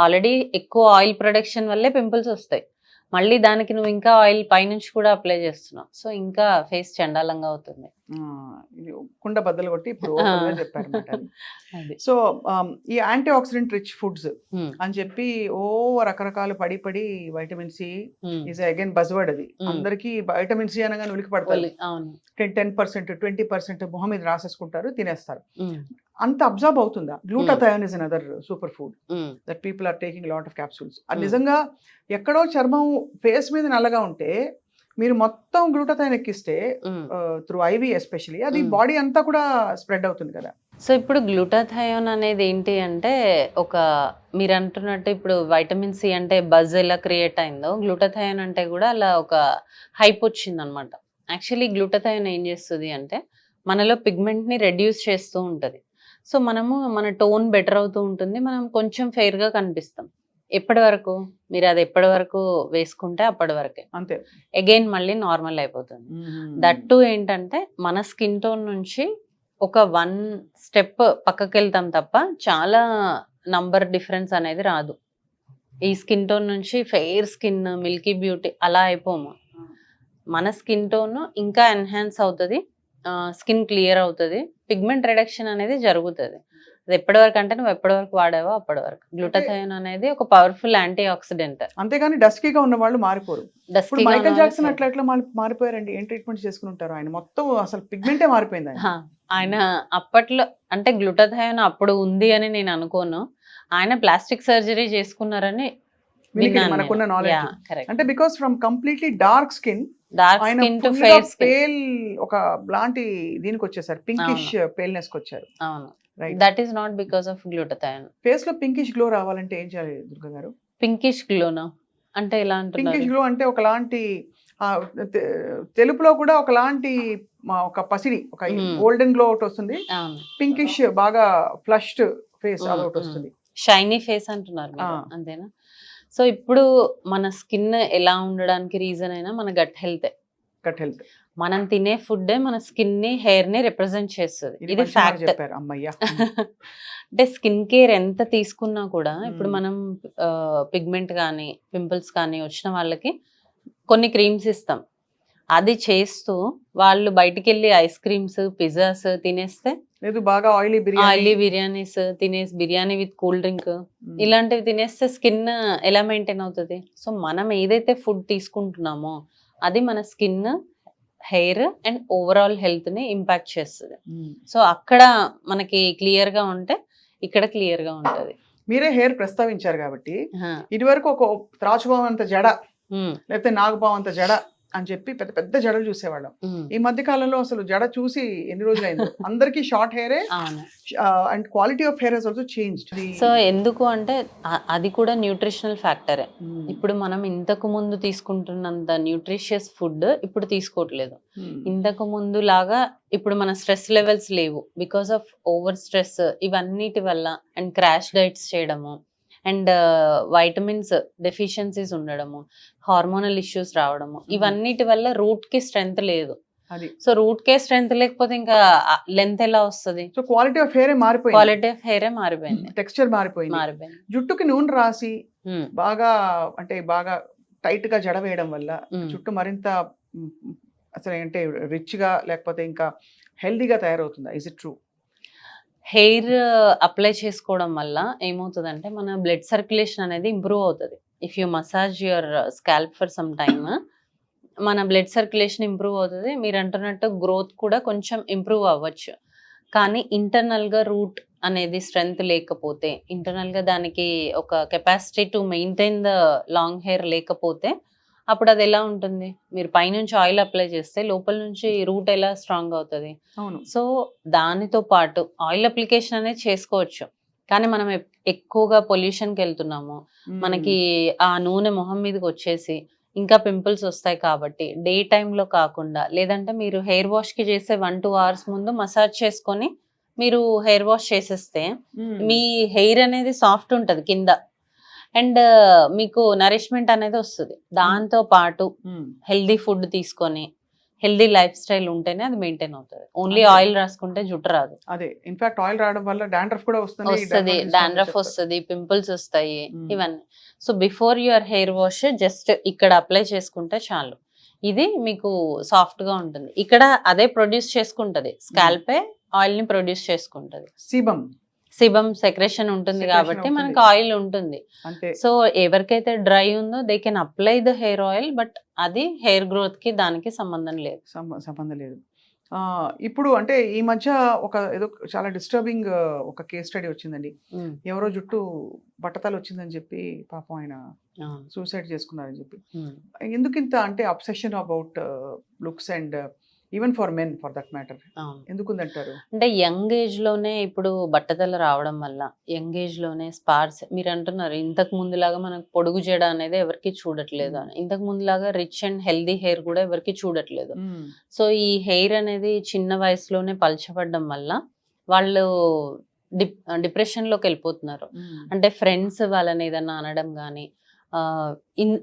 ఆల్రెడీ ఎక్కువ ఆయిల్ ప్రొడక్షన్ వల్లే పింపుల్స్ వస్తాయి, మళ్ళీ దానికి నువ్వు ఇంకా ఆయిల్ పైనుంచి కూడా అప్లై చేస్తున్నావు. సో ఇంకా ఫేస్ చండాలంగా అవుతుంది. కుండ బద్దలు కొట్టి ఇప్పుడు చెప్పారు. సో ఈ యాంటీ ఆక్సిడెంట్ రిచ్ ఫుడ్స్ అని చెప్పి రకరకాలు పడి vitamin C is again buzzword. అది అందరికి వైటమిన్ C అనగానే ఉలికి పడతారు. 10%, 20% మొహం మీద రాసేసుకుంటారు, తినేస్తారు. అంత అబ్జర్వ్ అవుతుందా? Glutathione is another super food that people are taking lot of capsules. అది నిజంగా ఎక్కడో చర్మం ఫేస్ మీద నల్లగా ఉంటే మీరు మొత్తం గ్లూటాథయోన్ ఎక్కిస్తే త్రూ IV ఎస్పెషల్లీ అది బాడీ అంతా కూడా స్ప్రెడ్ అవుతుంది కదా. సో ఇప్పుడు గ్లూటాథయోన్ అనేది ఏంటి అంటే మీరు అంటున్నట్టు ఇప్పుడు వైటమిన్ C అంటే బజ్ ఎలా క్రియేట్ అయిందో, గ్లూటాథయోన్ అంటే కూడా అలా ఒక హైప్ వచ్చింది అనమాట. యాక్చువల్లీ గ్లూటాథయోన్ ఏం చేస్తుంది అంటే మనలో పిగ్మెంట్ని రెడ్యూస్ చేస్తూ ఉంటుంది. సో మనము మన టోన్ బెటర్ అవుతూ ఉంటుంది, మనం కొంచెం ఫెయిర్గా కనిపిస్తాం. ఎప్పటి వరకు మీరు అది ఎప్పటి వరకు వేసుకుంటే అప్పటి వరకే, అంతే. అగైన్ మళ్ళీ నార్మల్ అయిపోతుంది. దట్ టు ఏంటంటే మన స్కిన్ టోన్ నుంచి ఒక 1 స్టెప్ పక్కకి వెళ్తాం తప్ప చాలా నంబర్ డిఫరెన్స్ అనేది రాదు. ఈ స్కిన్ టోన్ నుంచి ఫెయిర్ స్కిన్, మిల్కీ బ్యూటీ అలా అయిపోము. మన స్కిన్ టోన్ ఇంకా ఎన్హాన్స్ అవుతుంది, స్కిన్ క్లియర్ అవుతుంది, పిగ్మెంట్ రిడక్షన్ అనేది జరుగుతుంది. అది ఎప్పటి వరకు అంటే నువ్వు ఎప్పటి వరకు వాడావో అప్పటి వరకు. గ్లూటాథయోన్ అనేది ఒక పవర్ఫుల్ యాంటీ ఆక్సిడెంట్. అంతేగాని డస్కీగా ఉన్న వాళ్ళు మారిపోరు. ఇప్పుడు మైకేల్ జాక్సన్ అట్లా ఎట్లా మారిపోయారండి? ఏం ట్రీట్మెంట్ చేసుకుని ఉంటారు ఆయన? మొత్తం అసలు పిగ్మెంటే మారిపోయింది ఆయన. ఆయన అప్పట్లో అంటే గ్లూటాథయోన్ అప్పుడు ఉంది అని నేను అనుకోను. ఆయన ప్లాస్టిక్ సర్జరీ చేసుకున్నారని మనకున్న నాలెడ్జ్. అంటే because from completely dark skin pale ఒక లాంటి దీనికి వచ్చేసారు, పింకిష్ పేల్నెస్ కి వచ్చారు. అవును, that is not because of glutathione. Face లో పింకిష్ గ్లో రావాలంటే ఏం చేయాలి దుర్గా గారు? పింకిష్ గ్లోనా అంటే ఎలా అంటున్నారు? పింకిష్ గ్లో అంటే ఒకలాంటి తెలుపులో కూడా ఒకలాంటి ఒక పసిడి, ఒక గోల్డెన్ గ్లో ఒకటి వస్తుంది, పింకిష్ బాగా ఫ్లష్డ్ ఫేస్ అదొకటి వస్తుంది, షైనీ ఫేస్ అంటున్నారు అంతేనా? సో ఇప్పుడు మన స్కిన్ ఎలా ఉండడానికి రీజన్ అయినా మన గట్ హెల్త్. మనం తినే ఫుడ్ మన స్కిన్ ని, హెయిర్ ని రిప్రజెంట్ చేస్తుంది. ఇది ఫ్యాక్ట్. అంటే స్కిన్ కేర్ ఎంత తీసుకున్నా కూడా ఇప్పుడు మనం పిగ్మెంట్ కానీ పింపుల్స్ కానీ వచ్చిన వాళ్ళకి కొన్ని క్రీమ్స్ ఇస్తాం. అది చేస్తూ వాళ్ళు బయటికి వెళ్ళి ఐస్ క్రీమ్స్, పిజ్జాస్ తినేస్తే, లేదు బాగా ఆయిలీ బిర్యానీస్ తినేసి, బిర్యానీ విత్ కూల్ డ్రింక్ ఇలాంటివి తినేస్తే స్కిన్ ఎలా మెయింటైన్ అవుతుంది? సో మనం ఏదైతే ఫుడ్ తీసుకుంటున్నామో అది మన skin, hair and overall health ని ఇంపాక్ట్ చేస్తుంది. సో అక్కడ మనకి క్లియర్ గా ఉంటే ఇక్కడ క్లియర్ గా ఉంటది. మీరే హెయిర్ ప్రస్తావించారు కాబట్టి, ఇదివరకు ఒక త్రాచుపాము అంత జడ లేకపోతే నాగపాము అంత జడ అని చెప్పి పెద్ద పెద్ద జడలు చూసేవాళ్ళం. ఈ మధ్య కాలంలో అసలు జడ చూసి ఎన్ని రోజులు అయింది, అందరికి షార్ట్ హెయిరే and quality of hair has also changed. So ఎందుకు అంటే అది కూడా న్యూట్రిషనల్ ఫ్యాక్టరే. ఇప్పుడు మనం ఇంతకు ముందు తీసుకుంటున్నంత న్యూట్రిషియస్ ఫుడ్ ఇప్పుడు తీసుకోవట్లేదు. ఇంతకు ముందు లాగా ఇప్పుడు మన స్ట్రెస్ లెవెల్స్ లేవు బికాస్ ఆఫ్ ఓవర్ స్ట్రెస్, ఇవన్నిటి వల్ల, అండ్ క్రాష్ డైట్స్ చేయడము, అండ్ వైటమిన్స్ డెఫిషియన్సీస్ ఉండడము, హార్మోనల్ ఇష్యూస్ రావడము, ఇవన్నిటి వల్ల రూట్ కి స్ట్రెంగ్త్ లేదు. సో రూట్ కే స్ట్రెంగ్త్ లేకపోతే ఇంకా లెంత్ ఎలా వస్తుంది? సో క్వాలిటీ ఆఫ్ హెయిర్ మారిపోయింది, టెక్స్చర్ మారిపోయింది. జుట్టుకి నూనె రాసి బాగా అంటే బాగా టైట్ గా జడ వేయడం వల్ల జుట్టు మరింత అసలు అంటే రిచ్ గా లేకపోతే ఇంకా హెల్దీగా తయారవుతుందా? Is it true? Hair apply చేసుకోవడం వల్ల ఏమవుతుందంటే మన బ్లడ్ సర్క్యులేషన్ అనేది ఇంప్రూవ్ అవుతుంది. If you massage your scalp for some time మన బ్లడ్ సర్క్యులేషన్ ఇంప్రూవ్ అవుతుంది. మీరు అంటున్నట్టు గ్రోత్ కూడా కొంచెం ఇంప్రూవ్ అవ్వచ్చు. కానీ ఇంటర్నల్గా రూట్ అనేది స్ట్రెంగ్త్ లేకపోతే, ఇంటర్నల్గా దానికి ఒక capacity to maintain the long hair లేకపోతే అప్పుడు అది ఎలా ఉంటుంది? మీరు పైనుంచి ఆయిల్ అప్లై చేస్తే లోపల నుంచి రూట్ ఎలా స్ట్రాంగ్ అవుతుంది? సో దానితో పాటు ఆయిల్ అప్లికేషన్ అనేది చేసుకోవచ్చు, కానీ మనం ఎక్కువగా పొల్యూషన్కి వెళ్తున్నాము, మనకి ఆ నూనె మొహం మీదకి వచ్చేసి ఇంకా పింపుల్స్ వస్తాయి. కాబట్టి డే టైంలో కాకుండా, లేదంటే మీరు హెయిర్ వాష్కి చేసే 1-2 hours ముందు మసాజ్ చేసుకొని మీరు హెయిర్ వాష్ చేసేస్తే మీ హెయిర్ అనేది సాఫ్ట్ ఉంటుంది కింద, అండ్ మీకు నరిష్మెంట్ అనేది వస్తుంది. దాంతో పాటు హెల్దీ ఫుడ్ తీసుకొని హెల్దీ లైఫ్ స్టైల్ ఉంటేనే అది మెయింటైన్ అవుతుంది. ఓన్లీ ఆయిల్ రాసుకుంటే జుట్టు రాదు. అదే ఇన్ఫాక్ట్ ఆయిల్ రావడం వల్ల డాండ్రఫ్ కూడా వస్తుంది, డాండ్రఫ్ వస్తుంది, పింపుల్స్ వస్తాయి, ఇవన్నీ. So before your hair wash just ఇక్కడ అప్లై చేసుకుంటే చాలు, ఇది మీకు సాఫ్ట్ గా ఉంటుంది. ఇక్కడ అదే ప్రొడ్యూస్ చేసుకుంటది, స్కాల్పే ఆయిల్ ని ప్రొడ్యూస్ చేసుకుంటది. సిబమ్ సెక్రెషన్ ఉంటుంది కాబట్టి మనకు ఆయిల్ ఉంటుంది. సో ఎవరికైతే డ్రై ఉందో they can apply the hair oil, but అది హెయిర్ గ్రోత్ కి దానికి సంబంధం లేదు. ఇప్పుడు అంటే ఈ మధ్య ఒక ఏదో చాలా డిస్టర్బింగ్ ఒక కేస్ స్టడీ వచ్చిందండి. ఎవరో జుట్టు బట్టతలు వచ్చిందని చెప్పి పాపం ఆయన సూసైడ్ చేసుకున్నారని చెప్పి. ఎందుకు ఇంత అంటే obsession about looks and even for men for that matter. అవును. ఎందుకుందంటారు? అంటే యంగ్ ఏజ్ లోనే ఇప్పుడు బట్టతల రావడం వల్ల యంగ్ ఏజ్ లోనే స్పార్స్ మీరు అంటున్నారు ఇంతకు ముందులాగా మనకు పొడుగు జడ అనేది ఎవరికి చూడట్లేదు అని. ఇంతకు ముందులాగా రిచ్ అండ్ హెల్దీ హెయిర్ కూడా ఎవరికి చూడట్లేదు. సో ఈ హెయిర్ అనేది చిన్న వయసులోనే పలచబడడం వల్ల వాళ్ళు డిప్రెషన్ లోకి వెళ్ళిపోతున్నారు. అంటే ఫ్రెండ్స్ వాళ్ళని ఏదన్నా అనడం కానీ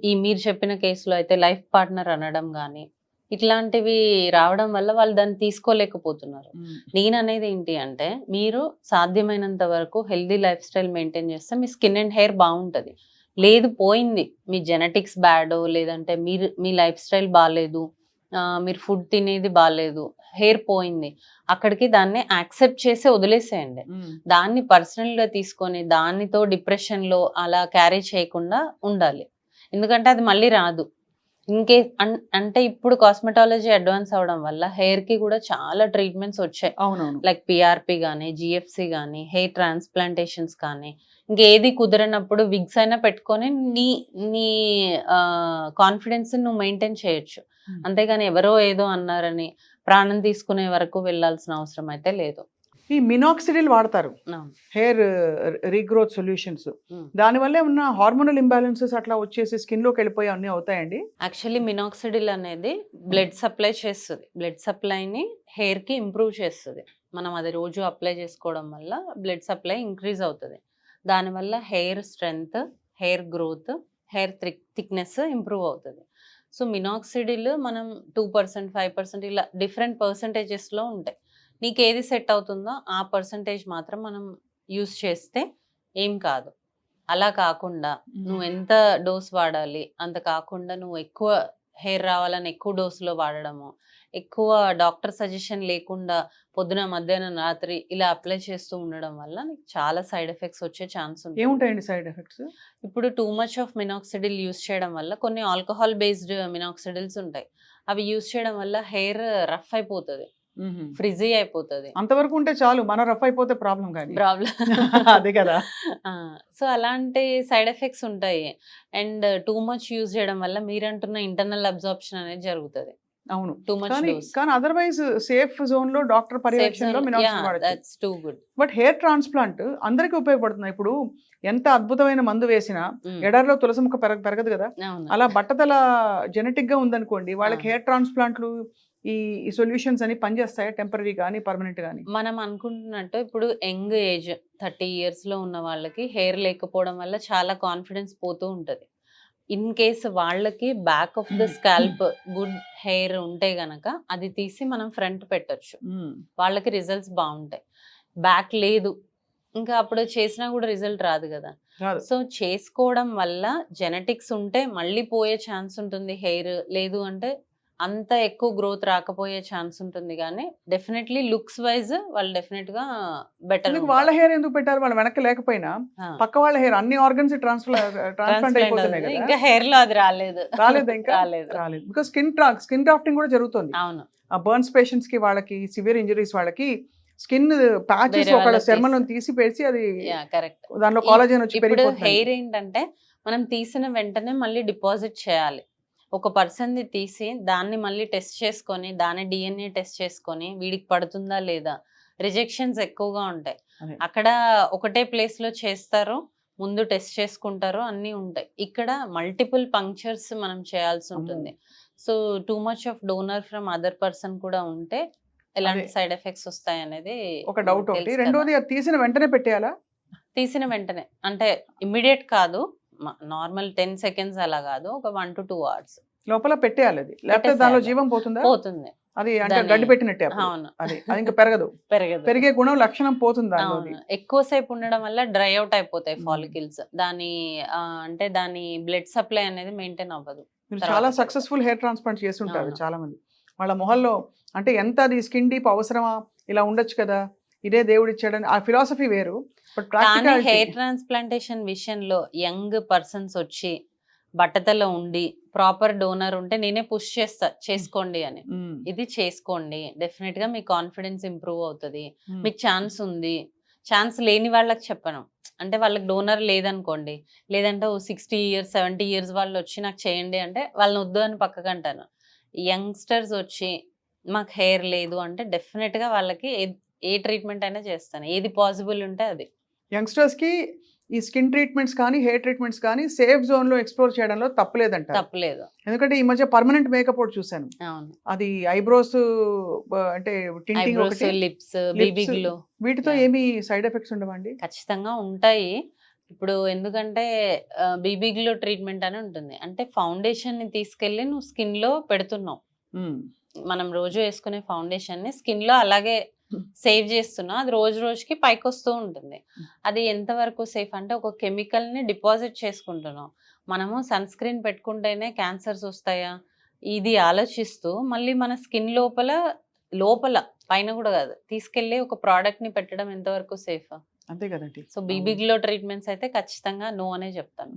ఈ మీరు చెప్పిన కేసులో అయితే లైఫ్ పార్ట్నర్ అనడం కానీ ఇట్లాంటివి రావడం వల్ల వాళ్ళు దాన్ని తీసుకోలేకపోతున్నారు. నేను అనేది ఏంటి అంటే మీరు సాధ్యమైనంత వరకు హెల్దీ లైఫ్ స్టైల్ మెయింటైన్ చేస్తే మీ స్కిన్ అండ్ హెయిర్ బాగుంటుంది. లేదు పోయింది మీ జెనెటిక్స్ బ్యాడ్ లేదంటే మీ లైఫ్ స్టైల్ బాగాలేదు, మీరు ఫుడ్ తినేది బాగాలేదు, హెయిర్ పోయింది, అక్కడికి దాన్ని యాక్సెప్ట్ చేసి వదిలేసేయండి. దాన్ని పర్సనల్గా తీసుకొని దానితో డిప్రెషన్లో అలా క్యారీ చేయకుండా ఉండాలి. ఎందుకంటే అది మళ్ళీ రాదు. ఇంకే అంటే ఇప్పుడు కాస్మెటాలజీ అడ్వాన్స్ అవడం వల్ల హెయిర్ కి కూడా చాలా ట్రీట్మెంట్స్ వచ్చాయి. లైక్ పిఆర్పి కానీ జిఎఫ్సి కానీ హెయిర్ ట్రాన్స్ప్లాంటేషన్స్ కానీ ఇంకేది కుదరనప్పుడు విగ్స్ అయినా పెట్టుకొని నీ కాన్ఫిడెన్స్ నువ్వు మెయింటైన్ చేయొచ్చు. అంతేగాని ఎవరో ఏదో అన్నారని ప్రాణం తీసుకునే వరకు వెళ్ళాల్సిన అవసరం అయితే లేదు. ఈ మినాక్సిడిల్ వాడతారు హెయిర్ రీగ్రోత్ సొల్యూషన్స్, దానివల్ల ఏమన్నా హార్మోనల్ ఇంబ్యాలెన్సెస్ అట్లా వచ్చేసి స్కిన్ లోకి వెళ్ళిపోయి అన్నీ అవుతాయండి? యాక్చువల్లీ మినాక్సిడిల్ అనేది బ్లడ్ సప్లై చేస్తుంది, బ్లడ్ సప్లైని హెయిర్ కి ఇంప్రూవ్ చేస్తుంది. మనం అది రోజు అప్లై చేసుకోవడం వల్ల బ్లడ్ సప్లై ఇంక్రీజ్ అవుతుంది. దానివల్ల hair strength, hair growth, hair thickness improve అవుతుంది. సో మినాక్సిడిల్ మనం 2%, 5% ఇలా డిఫరెంట్ పర్సంటేజెస్లో ఉంటాయి. నీకు ఏది సెట్ అవుతుందో ఆ పర్సంటేజ్ మాత్రం మనం యూస్ చేస్తే ఏం కాదు. అలా కాకుండా నువ్వు ఎంత డోస్ వాడాలి అంత కాకుండా నువ్వు ఎక్కువ హెయిర్ రావాలని ఎక్కువ డోసులో వాడడము, ఎక్కువ డాక్టర్ సజెషన్ లేకుండా పొద్దున మధ్యాహ్నం రాత్రి ఇలా అప్లై చేస్తూ ఉండడం వల్ల నీకు చాలా సైడ్ ఎఫెక్ట్స్ వచ్చే ఛాన్స్ ఉంది. ఏముంటాయండి సైడ్ ఎఫెక్ట్స్? ఇప్పుడు two much of minoxidil use చేయడం వల్ల కొన్ని ఆల్కహాల్ బేస్డ్ మినాక్సిడిల్స్ ఉంటాయి. అవి యూస్ చేయడం వల్ల హెయిర్ రఫ్ అయిపోతుంది, ఫ్రిజీ అయిపోతుంది. అంతవరకు ఉంటే చాలు, మన రఫ్ అయిపోతే ప్రాబ్లం కానీ అదే కదా. సో అలాంటి సైడ్ ఎఫెక్ట్స్ ఉంటాయి. అండ్ టూ మచ్ యూజ్ చేయడం వల్ల మీరంటున్న ఇంటర్నల్ అబ్జార్ప్షన్ అనేది జరుగుతుంది. అవును, టూ మచ్ కానీ అదర్వైజ్ సేఫ్ జోన్ లో డాక్టర్ పర్యవేక్షణలో బట్ హెయిర్ ట్రాన్స్ప్లాంట్ అందరికీ ఉపయోగపడుతుంది. ఇప్పుడు ఎంత అద్భుతమైన మందు వేసినా ఎడారిలో తులసి ముక్క పెరగదు కదా. అలా బట్టతల జెనెటిక్ గా ఉందనుకోండి, వాళ్ళకి హెయిర్ ట్రాన్స్ప్లాంట్లు ఈ సొల్యూషన్స్ అని పనిచేస్తాయా టెంపరీ కానీ పర్మనెంట్ కానీ? మనం అనుకుంటున్నట్టు ఇప్పుడు యంగ్ ఏజ్ 30 years లో ఉన్న వాళ్ళకి హెయిర్ లేకపోవడం వల్ల చాలా కాన్ఫిడెన్స్ పోతూ ఉంటుంది. ఇన్ కేస్ వాళ్ళకి back of the scalp good hair ఉంటే గనక అది తీసి మనం ఫ్రంట్ పెట్టొచ్చు, వాళ్ళకి రిజల్ట్స్ బాగుంటాయి. బ్యాక్ లేదు ఇంకా అప్పుడు చేసినా కూడా రిజల్ట్ రాదు కదా. సో చేసుకోవడం వల్ల జెనెటిక్స్ ఉంటే మళ్ళీ పోయే ఛాన్స్ ఉంటుంది హెయిర్, లేదు అంటే అంత ఎక్కువ గ్రోత్ రాకపోయే ఛాన్స్ ఉంటుంది. కానీ డెఫినెట్లీ లుక్స్ వైజ్ వాళ్ళు డెఫినెట్ గా బెటర్. వాళ్ళ హెయిర్ ఎందుకు పెట్టారు? వాళ్ళ వెనక లేకపోయినా పక్క వాళ్ళ హెయిర్ అన్ని ఆర్గన్స్ ట్రాన్స్ప్లాంట్ అయిపోతున్నాయి కదా. ఇంకా హెయిర్ లో అది రాలేదు ఇంకా రాలేదు బికాస్ స్కిన్ గ్రాఫ్టింగ్ కూడా జరుగుతుంది. అవును, ఆ బర్న్స్ పేషెంట్స్ కి, వాళ్ళకి సివియర్ ఇంజరీస్ వాళ్ళకి స్కిన్ ప్యాచెస్ ఒక చర్మం తీసి పెట్టి అది కరెక్ట్ దానిలో కాలజన్ వచ్చి పెరిగిపోతుంది. హెయిర్ ఏంటంటే మనం తీసిన వెంటనే మళ్ళీ డిపాజిట్ చేయాలి. ఒక పర్సన్ది తీసి దాన్ని మళ్ళీ టెస్ట్ చేసుకొని దాని DNA టెస్ట్ చేసుకొని వీడికి పడుతుందా లేదా, రిజెక్షన్స్ ఎక్కువగా ఉంటాయి. అక్కడ ఒకటే ప్లేస్ లో చేస్తారు, ముందు టెస్ట్ చేసుకుంటారు, అన్నీ ఉంటాయి. ఇక్కడ మల్టిపుల్ పంక్చర్స్ మనం చేయాల్సి ఉంటుంది. So two much of donor from other person కూడా ఉంటే ఎలాంటి సైడ్ ఎఫెక్ట్స్ వస్తాయి అనేది ఒక డౌట్. ఒకటి రెండోది, తీసిన వెంటనే పెట్టేయాలా? తీసిన వెంటనే అంటే ఇమ్మీడియట్ కాదు, నార్మల్ 10 seconds అలా కాదు, ఒక 1 to 2 hours లోపల పెట్టేయాలి. అది లేకపోతే దానిలో జీవం పోతుందా? పోతుంది, అది అంటే గడ్డి పెట్టినట్టే. అవును, అది ఇంకా పెరగదు, పెరిగే గుణం లక్షణం పోతుంది. ఎక్కువసేపు ఉండడం వల్ల డ్రై అవుట్ అయిపోతాయి ఫాలికల్స్. దాని అంటే దాని బ్లడ్ సప్లై అనేది మెయింటైన్ అవ్వదు. చాలా సక్సెస్ఫుల్ హెయిర్ ట్రాన్స్ప్లాంట్ చేసి ఉంటారు చాలా మంది. వాళ్ళ మొహల్లో అంటే ఎంత అది స్కిన్ డీప్ అవసరమా, ఇలా ఉండొచ్చు కదా, ఇదే దేవుడు ఇచ్చాడని ఆ ఫిలాసఫీ వేరు. కానీ హెయిర్ ట్రాన్స్ప్లాంటేషన్ విషయంలో యంగ్ పర్సన్స్ వచ్చి బట్టతలో ఉండి ప్రాపర్ డోనర్ ఉంటే నేనే పుష్ చేస్తా, చేసుకోండి అని. ఇది చేసుకోండి, డెఫినెట్ గా మీ కాన్ఫిడెన్స్ ఇంప్రూవ్ అవుతుంది. మీకు ఛాన్స్ ఉంది. ఛాన్స్ లేని వాళ్ళకి చెప్పను, అంటే వాళ్ళకి డోనర్ లేదనుకోండి, లేదంటే 60 years 70 years వాళ్ళు వచ్చి నాకు చేయండి అంటే వాళ్ళని వద్దు అని పక్కకంటాను. యంగ్స్టర్స్ వచ్చి మాకు హెయిర్ లేదు అంటే డెఫినెట్ గా వాళ్ళకి ఏ ట్రీట్మెంట్ అయినా చేస్తాను, ఏది పాసిబుల్ ఉంటే అది. యంగ్స్టర్స్ కి ఈ స్కిన్ ట్రీట్మెంట్స్ కానీ హెయిర్ ట్రీట్మెంట్స్ కానీ సేఫ్ జోన్ లో ఎక్స్ప్లోర్ చేయడంలో తప్పలేదంట. తప్పలేదు. ఎందుకంటే ఈ మధ్య పర్మనెంట్ మేకప్ ఒకటి చూసాను. అవును. అది ఐబ్రోస్ అంటే టింటింగ్ ఐబ్రోస్, ఒకటి, లిప్స్, lips, బీబీ గ్లో వీటితో Yeah. ఏమి సైడ్ ఎఫెక్ట్స్ ఉండవండి? ఖచ్చితంగా ఉంటాయి. ఇప్పుడు ఎందుకంటే బీబీ గ్లో ట్రీట్మెంట్ అని ఉంటుంది. అంటే ఫౌండేషన్ ని తీసుకెళ్లి నువ్వు స్కిన్ లో పెడుతున్నావు. మనం రోజు వేసుకునే ఫౌండేషన్ ని స్కిన్ లో అలాగే సేవ్ చేస్తున్నావు. అది రోజు రోజుకి పైకి వస్తూ ఉంటుంది. అది ఎంతవరకు సేఫ్ అంటే ఒక కెమికల్ ని డిపాజిట్ చేసుకుంటున్నాం. మనము సన్ స్క్రీన్ పెట్టుకుంటేనే క్యాన్సర్స్ వస్తాయా ఇది ఆలోచిస్తూ మళ్ళీ మన స్కిన్ లోపల పైన కూడా కాదు తీసుకెళ్లి ఒక ప్రోడక్ట్ ని పెట్టడం ఎంతవరకు సేఫ్? అంతే కదండి. సో బీబీ గ్లో ట్రీట్మెంట్స్ అయితే ఖచ్చితంగా నో అనే చెప్తాను.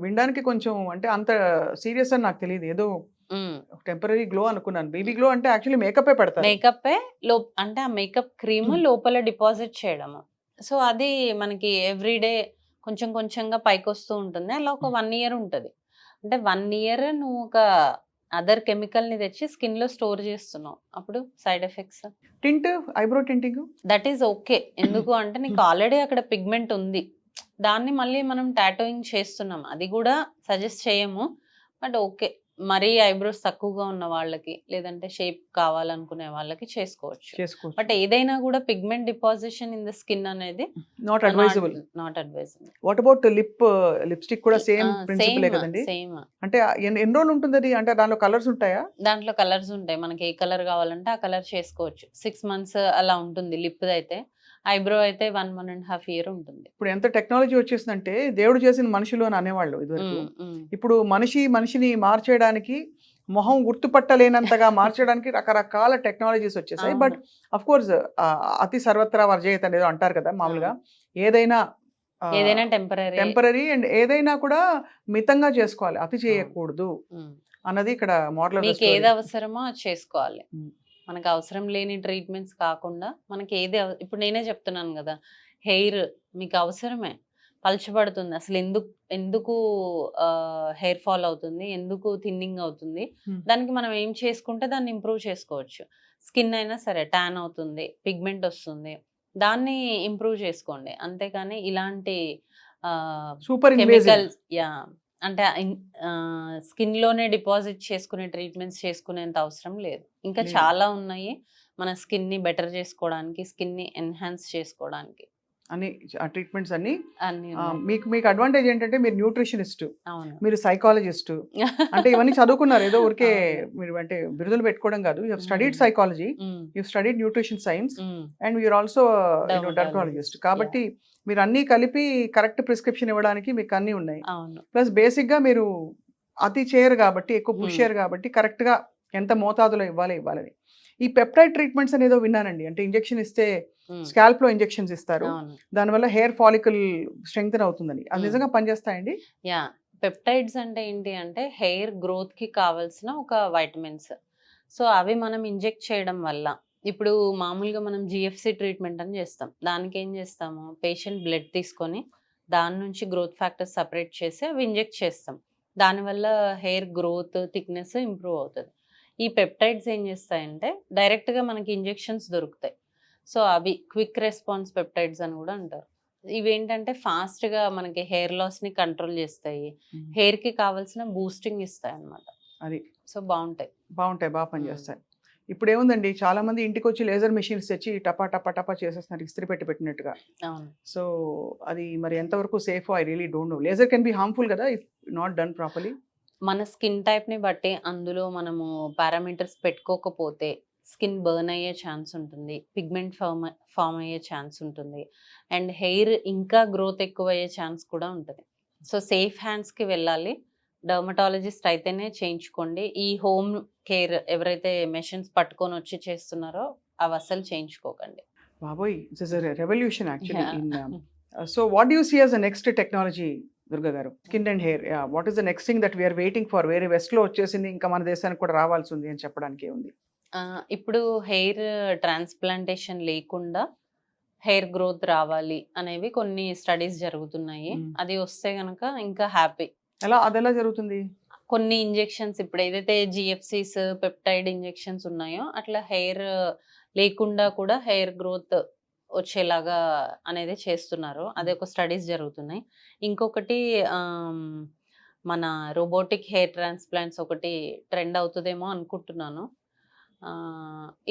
వినడానికి కొంచెం అంటే అంత సీరియస్ అని నాకు తెలియదు. ఏదో టెంపరీ గ్లో అనుకున్నాను. బేబీ గ్లో అంటే యాక్చువల్లీ మేకపే పెడతారు. మేకప్ అంటే ఆ మేకప్ క్రీమ్ లోపల డిపాజిట్ చేయడము. సో అది మనకి ఎవ్రీడే కొంచెం కొంచెంగా పైకి వస్తూ ఉంటుంది. అలా ఒక 1 ఇయర్ ఉంటుంది. అంటే 1 ఇయర్ నువ్వు ఒక అదర్ కెమికల్ ని తెచ్చి స్కిన్ లో స్టోర్ చేస్తున్నావు. అప్పుడు side effects. Tint, eyebrow tinting that is okay. ఎందుకు అంటే నీకు ఆల్రెడీ అక్కడ పిగ్మెంట్ ఉంది, దాన్ని మళ్ళీ మనం టాటోయింగ్ చేస్తున్నాం, అది కూడా సజెస్ట్ చేయము. బట్ ఓకే, మరీ ఐబ్రోస్ తక్కువగా ఉన్న వాళ్ళకి లేదంటే షేప్ కావాలనుకునే వాళ్ళకి చేసుకోవచ్చు. బట్ ఏదైనా కూడా pigment deposition in the skin అనేది not advisable. What about lipstick కూడా సేమ్ ప్రిన్సిపలే కదండి? సేమ్. అంటే ఎన్ని రోజులు ఉంటుంది అది? అంటే దాంట్లో కలర్స్ ఉంటాయా? దాంట్లో కలర్స్ ఉంటాయి. మనకి ఏ కలర్ కావాలంటే ఆ కలర్ చేసుకోవచ్చు. 6 months అలా ఉంటుంది లిప్ అయితే. ఐబ్రో అయితే 1.5 years ఉంటుంది. ఇప్పుడు ఎంత టెక్నాలజీ వచ్చేసిందంటే దేవుడు చేసిన మనుషులు అని అనేవాళ్ళు ఇదివరకు. ఇప్పుడు మనిషిని మార్చేయడానికి, మొహం గుర్తుపట్టలేనంతగా మార్చడానికి రకరకాల టెక్నాలజీస్ వచ్చేసాయి. బట్ అఫ్ కోర్స్ అతి సర్వత్రా వర్జయత అనేది అంటారు కదా మామూలుగా. ఏదైనా టెంపరీ అండ్ ఏదైనా కూడా మితంగా చేసుకోవాలి, అతి చేయకూడదు అన్నది ఇక్కడ మోడల్. ఏది అవసరమో అది చేసుకోవాలి. మనకు అవసరం లేని ట్రీట్మెంట్స్ కాకుండా మనకి ఏది ఇప్పుడు నేనే చెప్తున్నాను కదా, హెయిర్ మీకు అవసరమే, పలచబడుతుంది, అసలు ఎందుకు హెయిర్ ఫాల్ అవుతుంది, ఎందుకు థిన్నింగ్ అవుతుంది, దానికి మనం ఏం చేసుకుంటే దాన్ని ఇంప్రూవ్ చేసుకోవచ్చు. స్కిన్ అయినా సరే ట్యాన్ అవుతుంది, పిగ్మెంట్ వస్తుంది, దాన్ని ఇంప్రూవ్ చేసుకోండి. అంతేకాని ఇలాంటి సూపర్ కెమికల్స్ అంటే స్కిన్ లోనే డిపాజిట్ చేసుకునే ట్రీట్మెంట్స్ చేసుకునేంత అవసరం లేదు. ఇంకా చాలా ఉన్నాయి మన స్కిన్ ని బెటర్ చేసుకోవడానికి, స్కిన్ ని ఎన్హాన్స్ చేసుకోవడానికి. అన్ని ట్రీట్మెంట్స్ అన్ని మీకు అడ్వాంటేజ్ ఏంటంటే మీరు న్యూట్రిషనిస్ట్, మీరు సైకాలజిస్ట్, అంటే ఇవన్నీ చదువుకున్నారు. ఏదో ఊరికే మీరు అంటే బిరుదులు పెట్టుకోవడం కాదు. You have studied psychology, you studied nutrition science, and you're also dermatologist. కాబట్టి మీరు అన్ని కలిపి కరెక్ట్ ప్రిస్క్రిప్షన్ ఇవ్వడానికి మీకు అన్ని ఉన్నాయి. ప్లస్ బేసిక్ గా మీరు అతి చేయరు కాబట్టి, ఎక్కువ పుష్ చేయరు కాబట్టి కరెక్ట్ గా ఎంత మోతాదులో ఇవ్వాలని. ఈ పెప్టైడ్ ట్రీట్మెంట్స్ అనేదో విన్నానండి. అంటే ఇంజెక్షన్ ఇస్తే స్కాల్ప్ లో ఇంజెక్షన్స్ ఇస్తారు, దానివల్ల హెయిర్ ఫాలికల్ స్ట్రెంగ్త్ అవుతుందని. అది నిజంగా పనిచేస్తాయండి? పెప్టైడ్స్ అంటే ఏంటి అంటే హెయిర్ గ్రోత్ కి కావాల్సిన ఒక వైటమిన్స్. సో అవి మనం ఇంజెక్ట్ చేయడం వల్ల, ఇప్పుడు మామూలుగా మనం జిఎఫ్సి ట్రీట్మెంట్ అని చేస్తాం. దానికి ఏం చేస్తాము, పేషెంట్ బ్లడ్ తీసుకొని దాని నుంచి గ్రోత్ ఫ్యాక్టర్స్ సపరేట్ చేసి అవి ఇంజెక్ట్ చేస్తాం. దానివల్ల హెయిర్ గ్రోత్, థిక్నెస్ ఇంప్రూవ్ అవుతుంది. ఈ పెప్టైడ్స్ ఏం చేస్తాయంటే డైరెక్ట్గా మనకి ఇంజెక్షన్స్ దొరుకుతాయి. సో అవి క్విక్ రెస్పాన్స్ పెప్టైడ్స్ అని కూడా అంటారు. ఇవేంటంటే ఫాస్ట్గా మనకి హెయిర్ లాస్ని కంట్రోల్ చేస్తాయి, హెయిర్కి కావాల్సిన బూస్టింగ్ ఇస్తాయి అన్నమాట. అది సో బాగుంటాయి, బాగా పనిచేస్తాయి. ఇప్పుడు ఏముందండి, చాలా మంది ఇంటికి వచ్చి లేజర్ మెషిన్స్ తెచ్చి టపా టపా టపా చేసేస్తున్నారు, ఇస్త్రీ పెట్టినట్టుగా. సో అది మరి ఎంతవరకు safe? I really don't know. Laser can be harmful కదా ఇఫ్ నాట్ డన్ ప్రాపర్లీ. మన స్కిన్ టైప్ని బట్టి అందులో మనము పారామీటర్స్ పెట్టుకోకపోతే స్కిన్ బర్న్ అయ్యే ఛాన్స్ ఉంటుంది, పిగ్మెంట్ ఫామ్ అయ్యే ఛాన్స్ ఉంటుంది, అండ్ హెయిర్ ఇంకా గ్రోత్ ఎక్కువ అయ్యే ఛాన్స్ కూడా ఉంటుంది. సో సేఫ్ హ్యాండ్స్కి వెళ్ళాలి. డర్మటాలజిస్ట్ అయితేనే చేయించుకోండి. ఈ హోమ్ కేర్ ఎవరైతే మెషిన్స్ పట్టుకొని వచ్చి చేస్తున్నారో అవి అసలు చేయించుకోకండి. బాబోయ్, it's is a revolution actually in so what do you see as the next technology Durga garu? Skin and hair, what is the next thing that we're waiting for? వేరే వెస్ట్ లో వచ్చేసింది, ఇంకా మన దేశానికి కూడా రావాల్సి ఉంది అని చెప్పడానికి ఉంది. ఇప్పుడు హెయిర్ ట్రాన్స్ప్లాంటేషన్ లేకుండా హెయిర్ గ్రోత్ రావాలి అనేవి కొన్ని స్టడీస్ జరుగుతున్నాయి. అది వస్తే గనక ఇంకా హ్యాపీ. అది ఎలా జరుగుతుంది? కొన్ని ఇంజెక్షన్స్ ఇప్పుడు ఏదైతే జిఎఫ్సిస్ పెప్టైడ్ ఇంజెక్షన్స్ ఉన్నాయో అట్లా హెయిర్ లేకుండా కూడా హెయిర్ గ్రోత్ వచ్చేలాగా అనేది చేస్తున్నారు. అదే ఒక స్టడీస్ జరుగుతున్నాయి. ఇంకొకటి మన రోబోటిక్ హెయిర్ ట్రాన్స్ప్లాంట్స్ ఒకటి ట్రెండ్ అవుతుందేమో అనుకుంటున్నాను.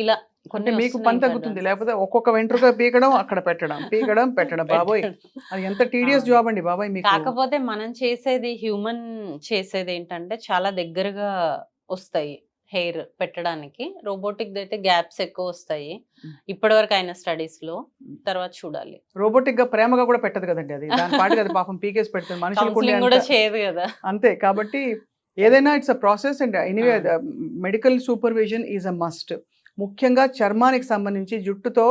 ఇలా అంటే మీకు పని తగ్గుతుంది, లేకపోతే ఒక్కొక్క వెంట్రుక పీకడం అక్కడ పెట్టడం పెట్టడం బాబోయ్, అది ఎంత టీడియస్ జాబ్ అండి బాబాయ్ మీకు. కాకపోతే మనం చేసేది హ్యూమన్ చేసేది ఏంటంటే చాలా దగ్గరగా వస్తాయి హెయిర్ పెట్టడానికి. రోబోటిక్ అయితే గ్యాప్స్ ఎక్కువ వస్తాయి ఇప్పటి వరకు అయిన స్టడీస్ లో. తర్వాత చూడాలి. రోబోటిక్ గా ప్రేమగా కూడా పెట్టదు కదండి, అది దాని పాటు కదా పాపం పీకేసి పెడుతుంది, మనుషులు కూడా చేయదు కదా. అంతే. కాబట్టి ఏదైనా it's a process and anyway medical supervision is a must. ముఖ్యంగా చర్మానికి సంబంధించి జుట్టుతో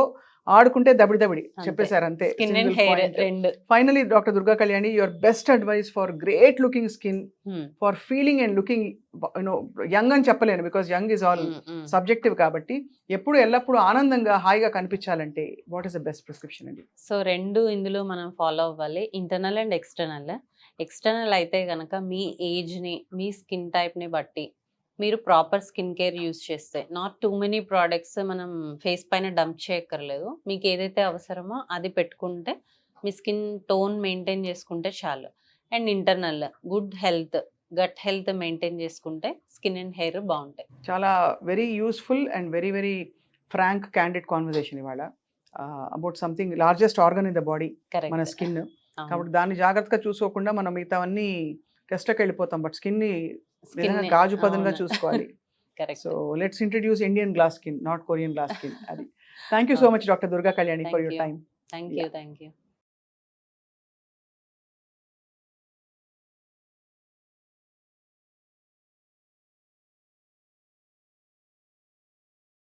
ఆడుకుంటే దబిడి చెప్పేశారు అంతే. Finally doctor Durga Kalyani, your best advice for great looking skin, for feeling and looking young అని చెప్పలేను, because young is all subjective కాబట్టి ఎప్పుడు ఎల్లప్పుడూ ఆనందంగా హాయిగా కనిపించాలంటే what is the best prescription అండి? సో రెండు ఇందులో మనం ఫాలో అవ్వాలి, ఇంటర్నల్ అండ్ ఎక్స్టర్నల్. ఎక్స్టర్నల్ అయితే కనుక మీ ఏజ్ని మీ స్కిన్ టైప్ని బట్టి మీరు ప్రాపర్ స్కిన్ కేర్ యూస్ చేస్తే, నాట్ టూ మెనీ ప్రోడక్ట్స్ మనం ఫేస్ పైన డంప్ చేయక్కర్లేదు. మీకు ఏదైతే అవసరమో అది పెట్టుకుంటే మీ స్కిన్ టోన్ మెయింటైన్ చేసుకుంటే చాలు. And internal good health, gut health maintain చేసుకుంటే స్కిన్ అండ్ హెయిర్ బాగుంటాయి. చాలా very useful and very very frank candid conversation ఇవాళ about something largest organ in the body, మన స్కిన్. కాబట్టి దాన్ని జాగ్రత్తగా చూసుకోకుండా మనం మిగతావన్నీ టెస్ట్కి వెళ్ళిపోతాం, బట్ స్కిన్ని గాజు పదంగా చూసుకోవాలి. So let's introduce Indian glass skin, not Korean glass skin. అది. Thank you so much doctor Durga Kalyani for your time. Thank you.